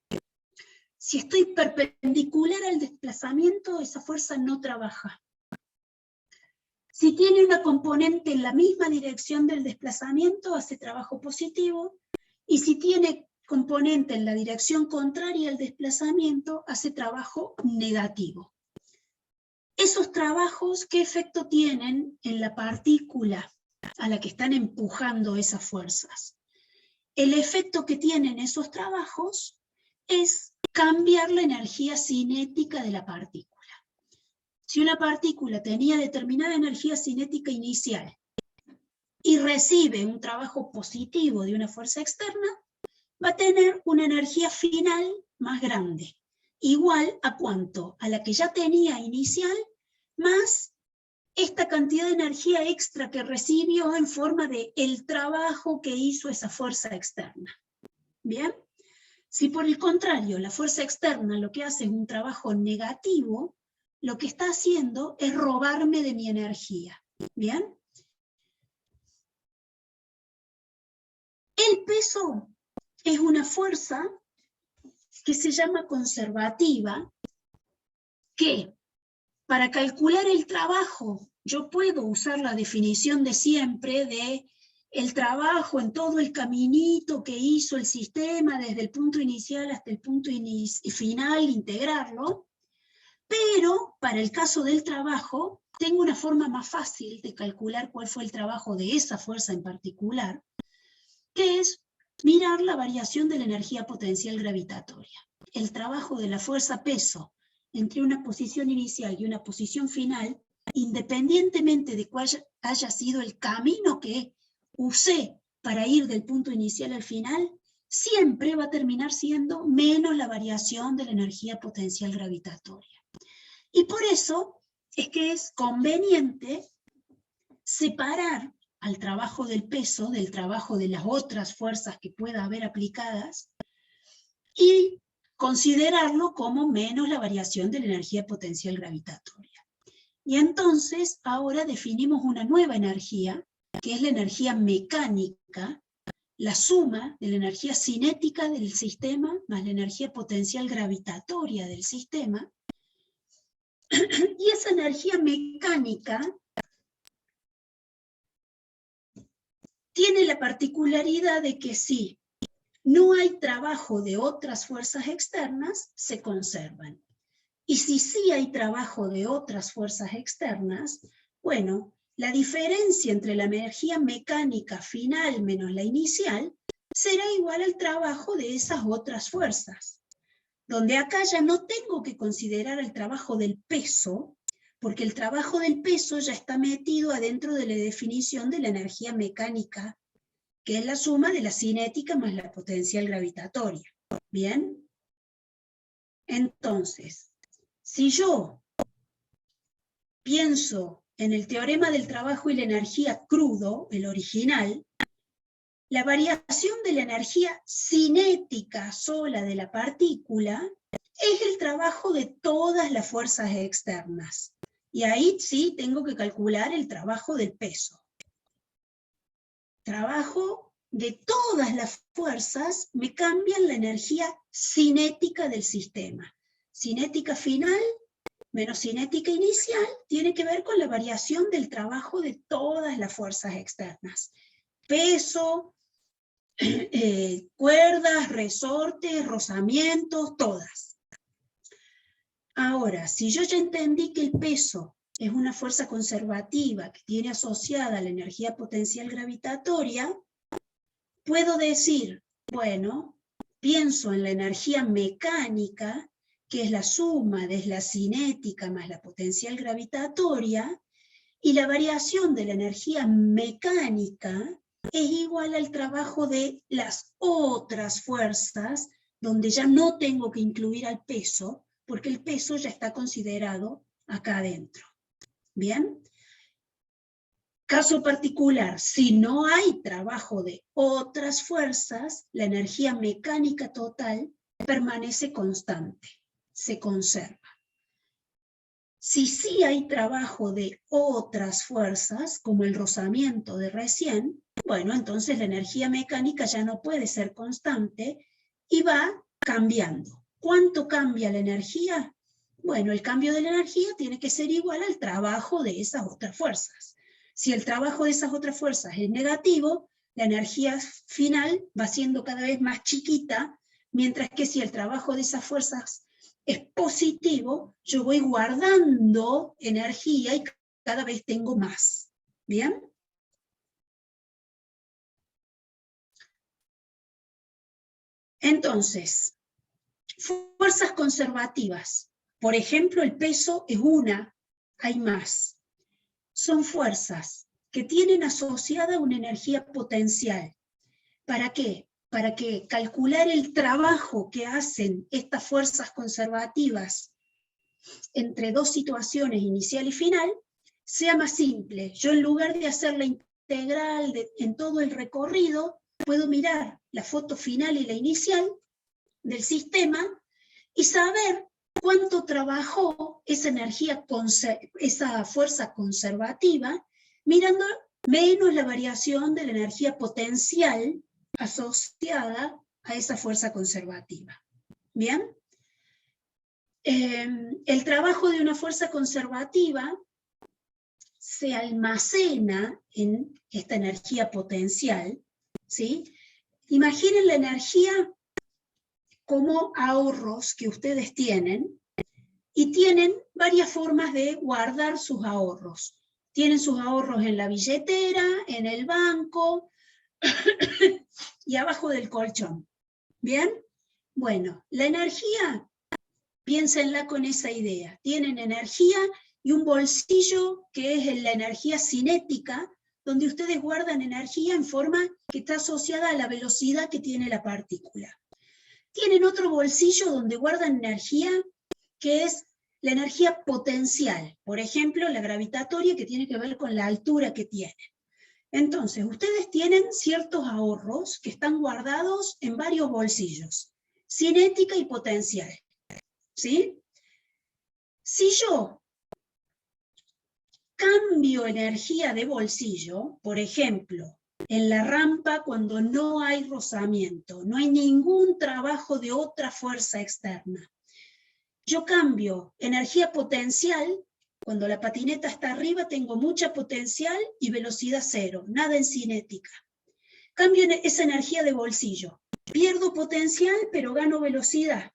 Si estoy perpendicular al desplazamiento, esa fuerza no trabaja. Si tiene una componente en la misma dirección del desplazamiento, hace trabajo positivo, y si tiene componente en la dirección contraria al desplazamiento, hace trabajo negativo. Esos trabajos, ¿qué efecto tienen en la partícula a la que están empujando esas fuerzas? El efecto que tienen esos trabajos es cambiar la energía cinética de la partícula. Si una partícula tenía determinada energía cinética inicial y recibe un trabajo positivo de una fuerza externa, va a tener una energía final más grande. Igual a cuánto, a la que ya tenía inicial, más esta cantidad de energía extra que recibió en forma de el trabajo que hizo esa fuerza externa. ¿Bien? Si por el contrario la fuerza externa lo que hace es un trabajo negativo, lo que está haciendo es robarme de mi energía. ¿Bien? El peso es una fuerza que se llama conservativa, que para calcular el trabajo, yo puedo usar la definición de siempre de el trabajo en todo el caminito que hizo el sistema desde el punto inicial hasta el punto final, integrarlo, pero para el caso del trabajo, tengo una forma más fácil de calcular cuál fue el trabajo de esa fuerza en particular, que es mirar la variación de la energía potencial gravitatoria. El trabajo de la fuerza peso entre una posición inicial y una posición final, independientemente de cuál haya sido el camino que usé para ir del punto inicial al final, siempre va a terminar siendo menos la variación de la energía potencial gravitatoria. Y por eso es que es conveniente separar al trabajo del peso del trabajo de las otras fuerzas que pueda haber aplicadas y considerarlo como menos la variación de la energía potencial gravitatoria. Y entonces ahora definimos una nueva energía, que es la energía mecánica, la suma de la energía cinética del sistema más la energía potencial gravitatoria del sistema. Y esa energía mecánica tiene la particularidad de que si no hay trabajo de otras fuerzas externas, se conservan. Y si sí hay trabajo de otras fuerzas externas, bueno, la diferencia entre la energía mecánica final menos la inicial será igual al trabajo de esas otras fuerzas. Donde acá ya no tengo que considerar el trabajo del peso, porque el trabajo del peso ya está metido adentro de la definición de la energía mecánica, que es la suma de la cinética más la potencial gravitatoria. ¿Bien? Entonces, si yo pienso en el teorema del trabajo y la energía crudo, el original, la variación de la energía cinética sola de la partícula es el trabajo de todas las fuerzas externas. Y ahí sí tengo que calcular el trabajo del peso. Trabajo de todas las fuerzas me cambian la energía cinética del sistema. Cinética final menos cinética inicial tiene que ver con la variación del trabajo de todas las fuerzas externas. Peso, cuerdas, resortes, rozamientos, todas. Ahora, si yo ya entendí que el peso es una fuerza conservativa que tiene asociada la energía potencial gravitatoria, puedo decir, bueno, pienso en la energía mecánica, que es la suma de la cinética más la potencial gravitatoria, y la variación de la energía mecánica es igual al trabajo de las otras fuerzas, donde ya no tengo que incluir al peso, porque el peso ya está considerado acá adentro. ¿Bien? Caso particular, si no hay trabajo de otras fuerzas, la energía mecánica total permanece constante, se conserva. Si sí hay trabajo de otras fuerzas, como el rozamiento de recién, bueno, entonces la energía mecánica ya no puede ser constante y va cambiando. ¿Cuánto cambia la energía? Bueno, el cambio de la energía tiene que ser igual al trabajo de esas otras fuerzas. Si el trabajo de esas otras fuerzas es negativo, la energía final va siendo cada vez más chiquita, mientras que si el trabajo de esas fuerzas es positivo, yo voy guardando energía y cada vez tengo más. ¿Bien? Entonces, fuerzas conservativas. Por ejemplo, el peso es una, hay más. Son fuerzas que tienen asociada una energía potencial. ¿Para qué? Para que calcular el trabajo que hacen estas fuerzas conservativas entre dos situaciones, inicial y final, sea más simple. Yo en lugar de hacer la integral en todo el recorrido, puedo mirar la foto final y la inicial del sistema y saber cuánto trabajó esa energía, esa fuerza conservativa, mirando menos la variación de la energía potencial asociada a esa fuerza conservativa. ¿Bien? El trabajo de una fuerza conservativa se almacena en esta energía potencial, ¿sí? Imaginen la energía como ahorros que ustedes tienen, y tienen varias formas de guardar sus ahorros. Tienen sus ahorros en la billetera, en el banco y abajo del colchón. ¿Bien? Bueno, la energía, piénsenla con esa idea. Tienen energía y un bolsillo que es la energía cinética, donde ustedes guardan energía en forma que está asociada a la velocidad que tiene la partícula. Tienen otro bolsillo donde guardan energía que es la energía potencial, por ejemplo, la gravitatoria, que tiene que ver con la altura que tienen. Entonces, ustedes tienen ciertos ahorros que están guardados en varios bolsillos, cinética y potencial, ¿sí? Si yo cambio energía de bolsillo, por ejemplo, en la rampa cuando no hay rozamiento, no hay ningún trabajo de otra fuerza externa, yo cambio energía potencial, cuando la patineta está arriba tengo mucha potencial y velocidad cero, nada en cinética. Cambio esa energía de bolsillo, pierdo potencial pero gano velocidad.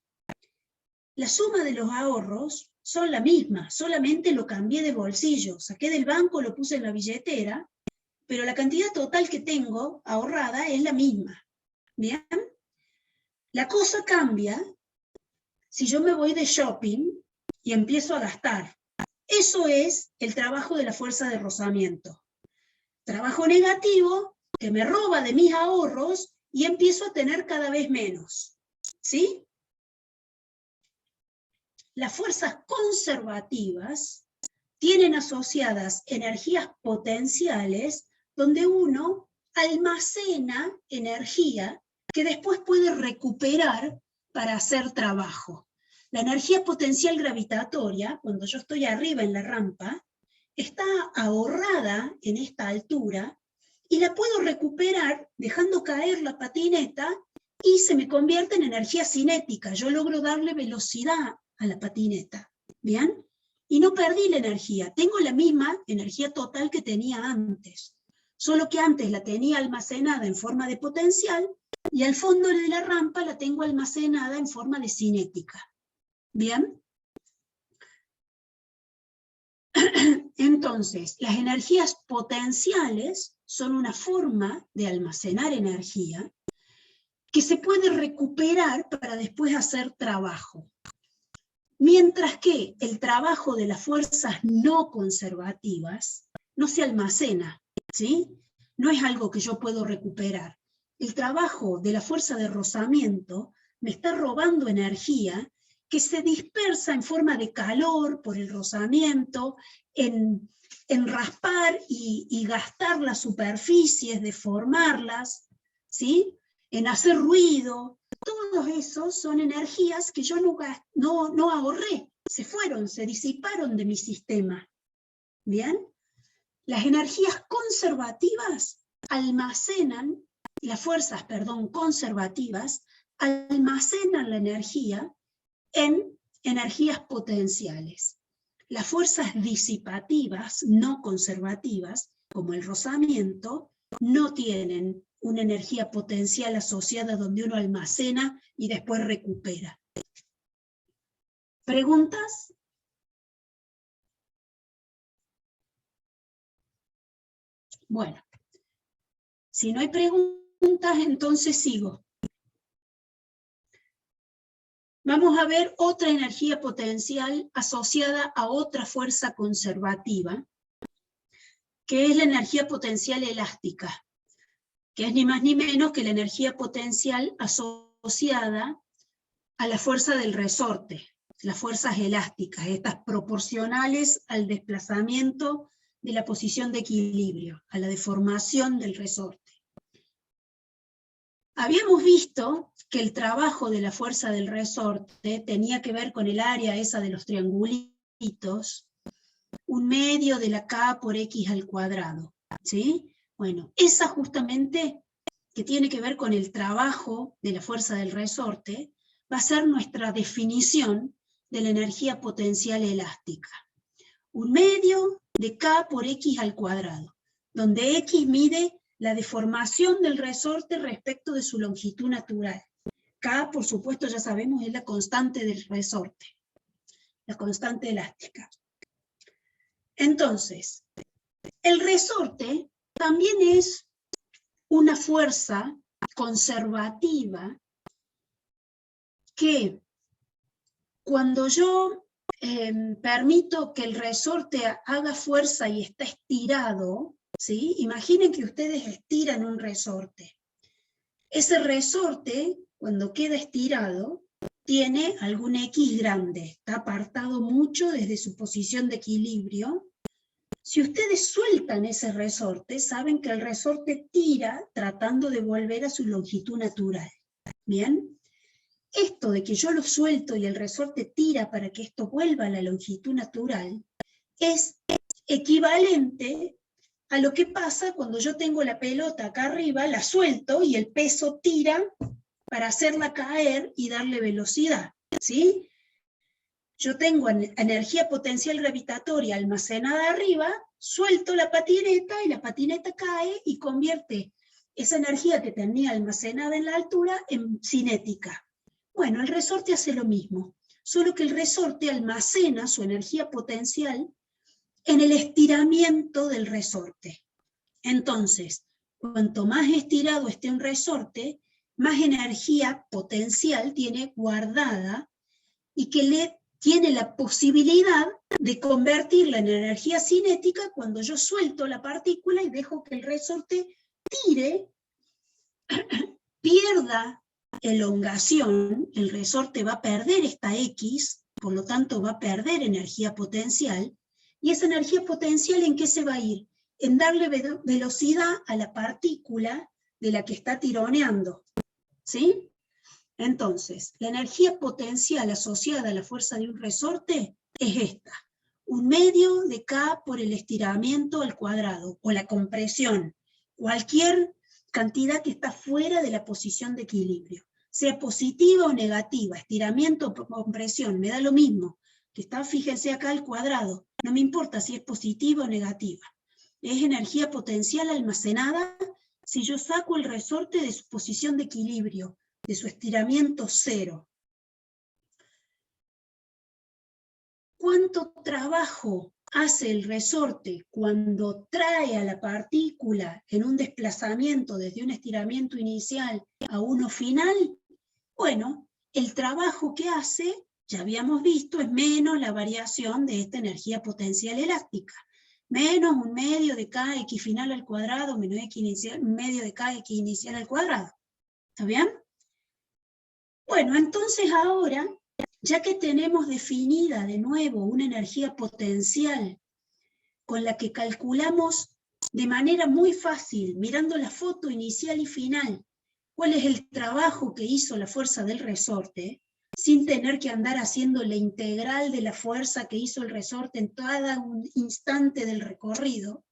La suma de los ahorros son la misma, solamente lo cambié de bolsillo, saqué del banco, lo puse en la billetera, pero la cantidad total que tengo ahorrada es la misma. ¿Bien? La cosa cambia si yo me voy de shopping y empiezo a gastar. Eso es el trabajo de la fuerza de rozamiento. Trabajo negativo que me roba de mis ahorros y empiezo a tener cada vez menos. ¿Sí? Las fuerzas conservativas tienen asociadas energías potenciales donde uno almacena energía que después puede recuperar para hacer trabajo. La energía potencial gravitatoria, cuando yo estoy arriba en la rampa, está ahorrada en esta altura y la puedo recuperar dejando caer la patineta y se me convierte en energía cinética. Yo logro darle velocidad a la patineta. ¿Bien? Y no perdí la energía. Tengo la misma energía total que tenía antes. Solo que antes la tenía almacenada en forma de potencial y al fondo de la rampa la tengo almacenada en forma de cinética. ¿Bien? Entonces, las energías potenciales son una forma de almacenar energía que se puede recuperar para después hacer trabajo. Mientras que el trabajo de las fuerzas no conservativas no se almacena, ¿sí? No es algo que yo puedo recuperar. El trabajo de la fuerza de rozamiento me está robando energía que se dispersa en forma de calor por el rozamiento, en raspar y gastar las superficies, deformarlas, ¿sí? En hacer ruido. Todos esos son energías que yo no ahorré, se fueron, se disiparon de mi sistema. ¿Bien? Las energías conservativas almacenan, las fuerzas, perdón, conservativas, almacenan la energía en energías potenciales. Las fuerzas disipativas, no conservativas, como el rozamiento, no tienen una energía potencial asociada donde uno almacena y después recupera. ¿Preguntas? Bueno, si no hay preguntas, entonces sigo. Vamos a ver otra energía potencial asociada a otra fuerza conservativa, que es la energía potencial elástica, que es ni más ni menos que la energía potencial asociada a la fuerza del resorte, las fuerzas elásticas, estas proporcionales al desplazamiento de la posición de equilibrio, a la deformación del resorte. Habíamos visto que el trabajo de la fuerza del resorte tenía que ver con el área esa de los triangulitos, un medio de la K por X al cuadrado, ¿sí? Bueno, esa justamente, que tiene que ver con el trabajo de la fuerza del resorte, va a ser nuestra definición de la energía potencial elástica. Un medio de K por X al cuadrado, donde X mide la deformación del resorte respecto de su longitud natural. K, por supuesto, ya sabemos, es la constante del resorte, la constante elástica. Entonces, el resorte también es una fuerza conservativa que cuando yo permito que el resorte haga fuerza y está estirado, ¿sí? Imaginen que ustedes estiran un resorte. Ese resorte, cuando queda estirado, tiene algún X grande, está apartado mucho desde su posición de equilibrio. Si ustedes sueltan ese resorte, saben que el resorte tira tratando de volver a su longitud natural. ¿Bien? Esto de que yo lo suelto y el resorte tira para que esto vuelva a la longitud natural, es equivalente a lo que pasa cuando yo tengo la pelota acá arriba, la suelto y el peso tira para hacerla caer y darle velocidad, ¿sí? Yo tengo energía potencial gravitatoria almacenada arriba, suelto la patineta y la patineta cae y convierte esa energía que tenía almacenada en la altura en cinética. Bueno, el resorte hace lo mismo, solo que el resorte almacena su energía potencial en el estiramiento del resorte. Entonces, cuanto más estirado esté un resorte, más energía potencial tiene guardada y que le tiene la posibilidad de convertirla en energía cinética cuando yo suelto la partícula y dejo que el resorte tire, pierda elongación, el resorte va a perder esta X, por lo tanto va a perder energía potencial, y esa energía potencial ¿en qué se va a ir? En darle velocidad a la partícula de la que está tironeando, ¿sí? Entonces, la energía potencial asociada a la fuerza de un resorte es esta, un medio de K por el estiramiento al cuadrado, o la compresión, cualquier cantidad que está fuera de la posición de equilibrio, sea positiva o negativa, estiramiento o compresión, me da lo mismo, que está, fíjense acá al cuadrado, no me importa si es positiva o negativa, es energía potencial almacenada si yo saco el resorte de su posición de equilibrio, de su estiramiento cero. ¿Cuánto trabajo hace el resorte cuando trae a la partícula en un desplazamiento desde un estiramiento inicial a uno final? Bueno, el trabajo que hace, ya habíamos visto, es menos la variación de esta energía potencial elástica. Menos un medio de Kx final al cuadrado, menos X inicial, un medio de Kx inicial al cuadrado. ¿Está bien? Bueno, entonces ahora, ya que tenemos definida de nuevo una energía potencial con la que calculamos de manera muy fácil, mirando la foto inicial y final, cuál es el trabajo que hizo la fuerza del resorte, sin tener que andar haciendo la integral de la fuerza que hizo el resorte en cada un instante del recorrido,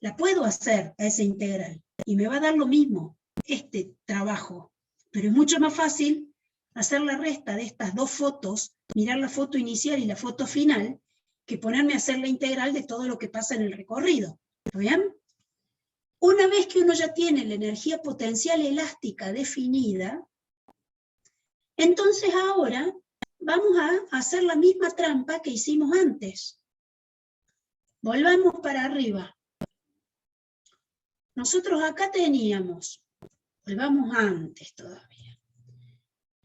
la puedo hacer a esa integral, y me va a dar lo mismo este trabajo, pero es mucho más fácil hacer la resta de estas dos fotos, mirar la foto inicial y la foto final, que ponerme a hacer la integral de todo lo que pasa en el recorrido. ¿Está bien? Una vez que uno ya tiene la energía potencial elástica definida, entonces ahora vamos a hacer la misma trampa que hicimos antes. Volvamos para arriba. Nosotros acá teníamos, volvamos antes todavía,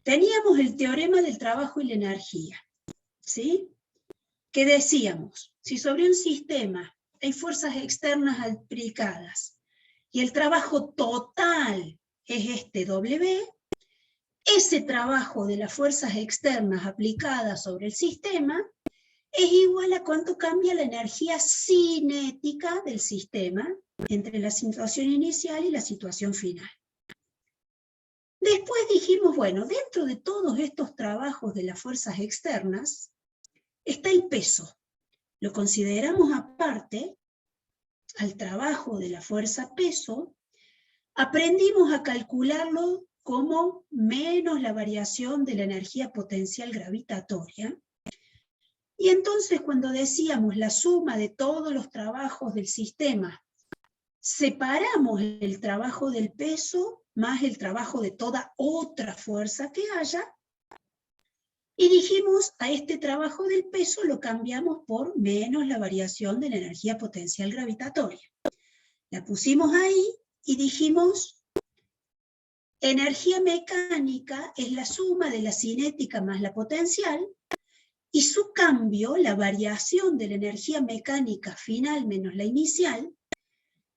teníamos el teorema del trabajo y la energía, ¿sí? Que decíamos, si sobre un sistema hay fuerzas externas aplicadas y el trabajo total es este W, ese trabajo de las fuerzas externas aplicadas sobre el sistema es igual a cuánto cambia la energía cinética del sistema entre la situación inicial y la situación final. Después dijimos, bueno, dentro de todos estos trabajos de las fuerzas externas está el peso. Lo consideramos aparte al trabajo de la fuerza peso, aprendimos a calcularlo como menos la variación de la energía potencial gravitatoria. Y entonces cuando decíamos la suma de todos los trabajos del sistema, separamos el trabajo del peso más el trabajo de toda otra fuerza que haya, y dijimos a este trabajo del peso lo cambiamos por menos la variación de la energía potencial gravitatoria. La pusimos ahí y dijimos, energía mecánica es la suma de la cinética más la potencial, y su cambio, la variación de la energía mecánica final menos la inicial,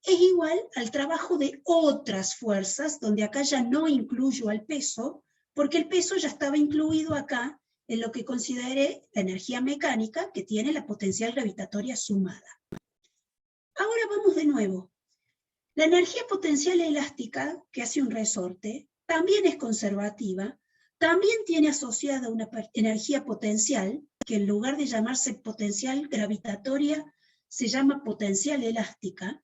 es igual al trabajo de otras fuerzas, donde acá ya no incluyo al peso, porque el peso ya estaba incluido acá en lo que consideré la energía mecánica, que tiene la potencial gravitatoria sumada. Ahora vamos de nuevo. La energía potencial elástica que hace un resorte también es conservativa, también tiene asociada una energía potencial, que en lugar de llamarse potencial gravitatoria, se llama potencial elástica,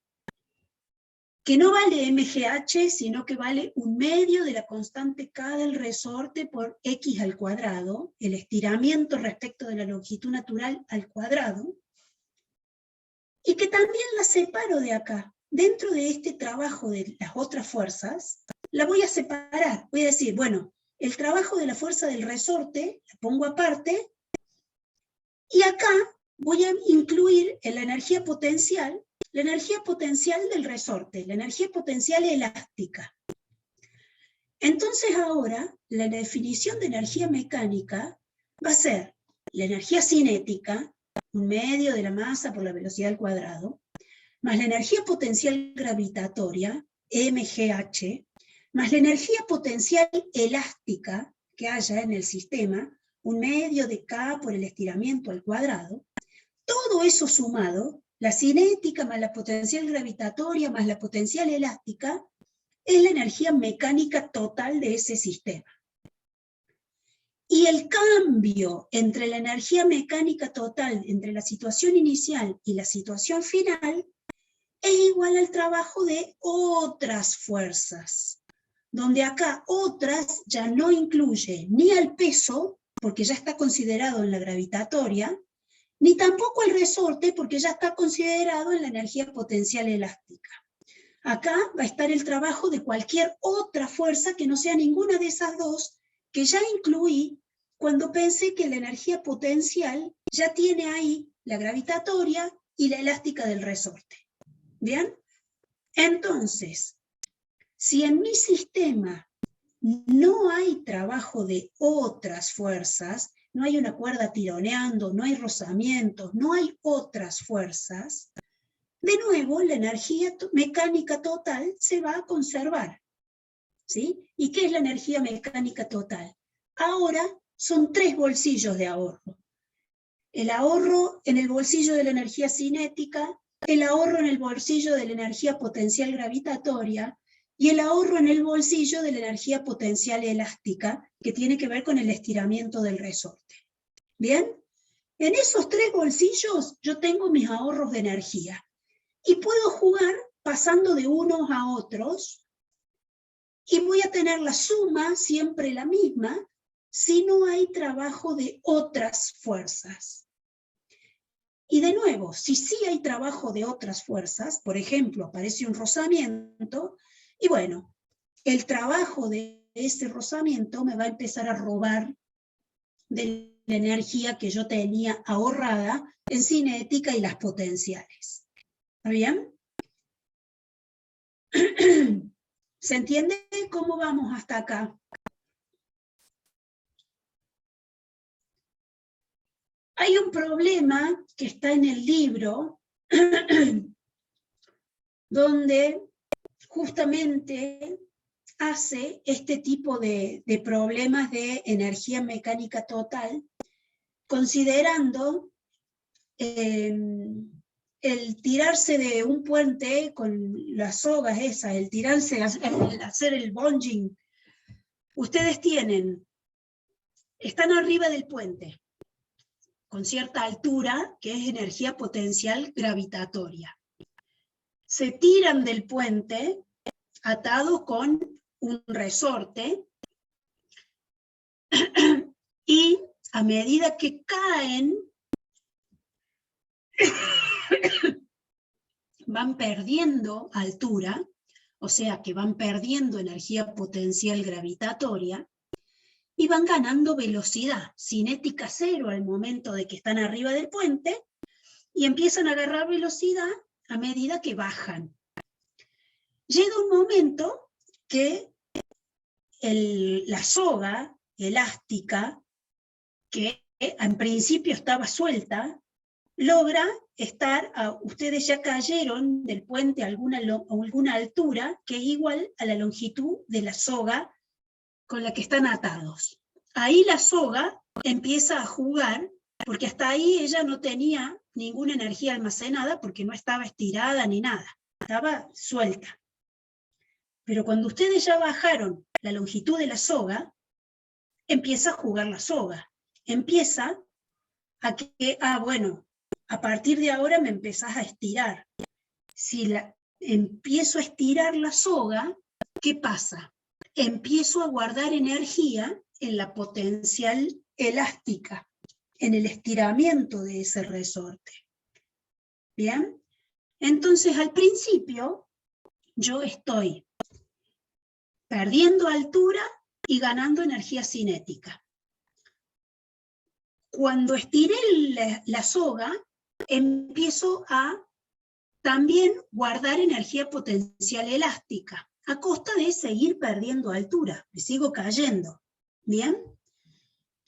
que no vale MGH, sino que vale 1/2 de la constante K del resorte por X al cuadrado, el estiramiento respecto de la longitud natural al cuadrado, y que también la separo de acá. Dentro de este trabajo de las otras fuerzas, la voy a separar. Voy a decir, bueno, el trabajo de la fuerza del resorte, la pongo aparte, y acá voy a incluir en la energía potencial del resorte, la energía potencial elástica. Entonces ahora, la definición de energía mecánica va a ser la energía cinética, 1/2 de la masa por la velocidad al cuadrado, más la energía potencial gravitatoria, MGH, más la energía potencial elástica que haya en el sistema, 1/2 de K por el estiramiento al cuadrado. Todo eso sumado, la cinética más la potencial gravitatoria más la potencial elástica, es la energía mecánica total de ese sistema. Y el cambio entre la energía mecánica total, entre la situación inicial y la situación final, es igual al trabajo de otras fuerzas, donde acá otras ya no incluye ni al peso, porque ya está considerado en la gravitatoria, ni tampoco al resorte, porque ya está considerado en la energía potencial elástica. Acá va a estar el trabajo de cualquier otra fuerza que no sea ninguna de esas dos, que ya incluí cuando pensé que la energía potencial ya tiene ahí la gravitatoria y la elástica del resorte. ¿Bien? Entonces, si en mi sistema no hay trabajo de otras fuerzas, no hay una cuerda tironeando, no hay rozamientos, no hay otras fuerzas, de nuevo la energía mecánica total se va a conservar. ¿Sí? ¿Y qué es la energía mecánica total? Ahora son 3 bolsillos de ahorro. El ahorro en el bolsillo de la energía cinética, el ahorro en el bolsillo de la energía potencial gravitatoria y el ahorro en el bolsillo de la energía potencial elástica, que tiene que ver con el estiramiento del resorte. ¿Bien? En esos 3 bolsillos yo tengo mis ahorros de energía, y puedo jugar pasando de unos a otros, y voy a tener la suma siempre la misma, si no hay trabajo de otras fuerzas. Y de nuevo, si sí hay trabajo de otras fuerzas, por ejemplo, aparece un rozamiento, y bueno, el trabajo de ese rozamiento me va a empezar a robar de la energía que yo tenía ahorrada en cinética y las potenciales. ¿Está bien? ¿Se entiende cómo vamos hasta acá? Hay un problema que está en el libro, donde justamente hace este tipo de problemas de energía mecánica total, considerando el tirarse de un puente con las sogas esas, el tirarse, el hacer el bungee. Ustedes están arriba del puente, con cierta altura, que es energía potencial gravitatoria. Se tiran del puente atados con un resorte, y a medida que caen, van perdiendo altura, o sea que van perdiendo energía potencial gravitatoria, y van ganando velocidad, cinética cero al momento de que están arriba del puente, y empiezan a agarrar velocidad a medida que bajan. Llega un momento que la soga elástica, que en principio estaba suelta, logra estar, ustedes ya cayeron del puente a alguna altura que es igual a la longitud de la soga con la que están atados. Ahí la soga empieza a jugar, porque hasta ahí ella no tenía ninguna energía almacenada, porque no estaba estirada ni nada, estaba suelta. Pero cuando ustedes ya bajaron la longitud de la soga, empieza a jugar la soga. Empieza a que, bueno, a partir de ahora me empezás a estirar. Si empiezo a estirar la soga, ¿qué pasa? Empiezo a guardar energía en la potencial elástica, en el estiramiento de ese resorte. ¿Bien? Entonces, al principio, yo estoy perdiendo altura y ganando energía cinética. Cuando estiré la soga, empiezo a también guardar energía potencial elástica, a costa de seguir perdiendo altura, me sigo cayendo. ¿Bien?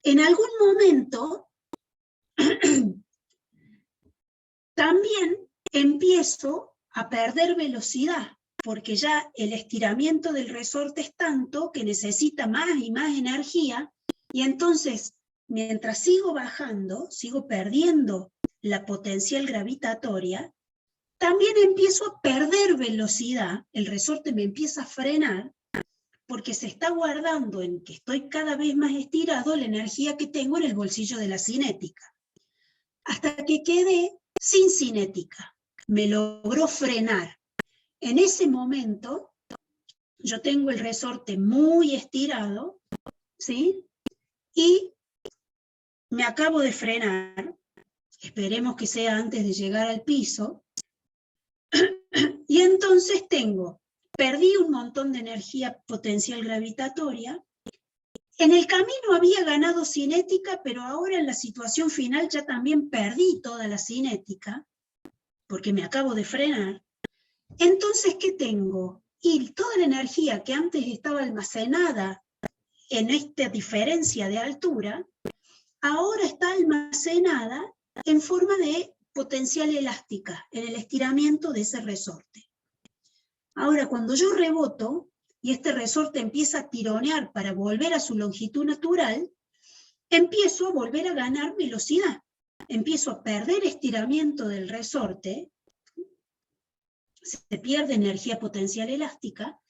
En algún momento, también empiezo a perder velocidad, porque ya el estiramiento del resorte es tanto que necesita más y más energía, y entonces, mientras sigo bajando, sigo perdiendo la potencial gravitatoria, también empiezo a perder velocidad, el resorte me empieza a frenar, porque se está guardando en que estoy cada vez más estirado la energía que tengo en el bolsillo de la cinética. Hasta que quedé sin cinética, me logró frenar. En ese momento, yo tengo el resorte muy estirado, ¿sí? Y me acabo de frenar, esperemos que sea antes de llegar al piso, y entonces perdí un montón de energía potencial gravitatoria. En el camino había ganado cinética, pero ahora en la situación final ya también perdí toda la cinética, porque me acabo de frenar. Entonces, ¿qué tengo? Y toda la energía que antes estaba almacenada en esta diferencia de altura, ahora está almacenada en forma de potencial elástica, en el estiramiento de ese resorte. Ahora, cuando yo reboto, y este resorte empieza a tironear para volver a su longitud natural, empiezo a volver a ganar velocidad. Empiezo a perder estiramiento del resorte, se pierde energía potencial elástica,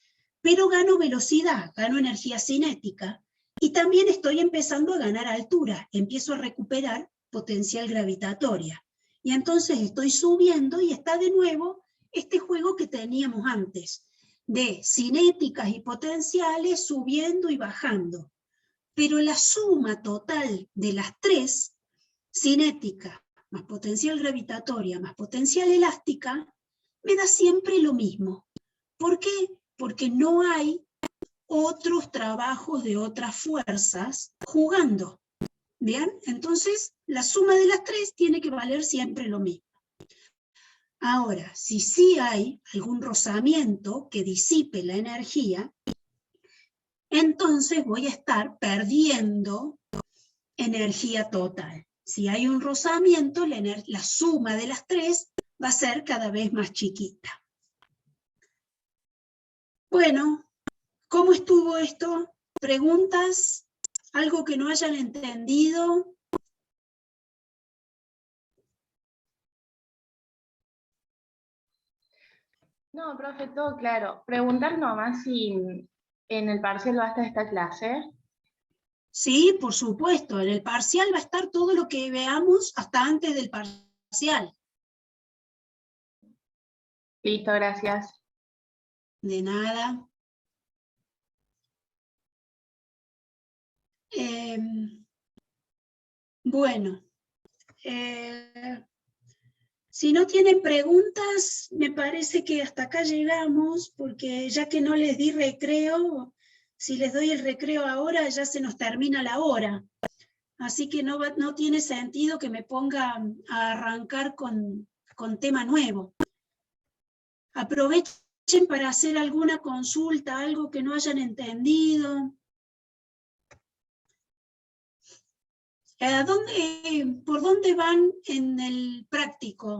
pero gano velocidad, gano energía cinética, y también estoy empezando a ganar altura, empiezo a recuperar potencial gravitatoria. Y entonces estoy subiendo y está de nuevo este juego que teníamos antes, de cinéticas y potenciales subiendo y bajando. Pero la suma total de las tres, cinética, más potencial gravitatoria, más potencial elástica, me da siempre lo mismo. ¿Por qué? Porque no hay otros trabajos de otras fuerzas jugando. ¿Bien? Entonces, la suma de las tres tiene que valer siempre lo mismo. Ahora, si sí hay algún rozamiento que disipe la energía, entonces voy a estar perdiendo energía total. Si hay un rozamiento, la suma de las tres va a ser cada vez más chiquita. Bueno, ¿cómo estuvo esto? ¿Preguntas? ¿Algo que no hayan entendido? No, profe, todo claro. Preguntar nomás si en el parcial va a estar esta clase. Sí, por supuesto. En el parcial va a estar todo lo que veamos hasta antes del parcial. Listo, gracias. De nada. Bueno. Si no tienen preguntas, me parece que hasta acá llegamos, porque ya que no les di recreo, si les doy el recreo ahora ya se nos termina la hora. Así que no tiene sentido que me ponga a arrancar con tema nuevo. Aprovechen para hacer alguna consulta, algo que no hayan entendido. ¿Por dónde van en el práctico?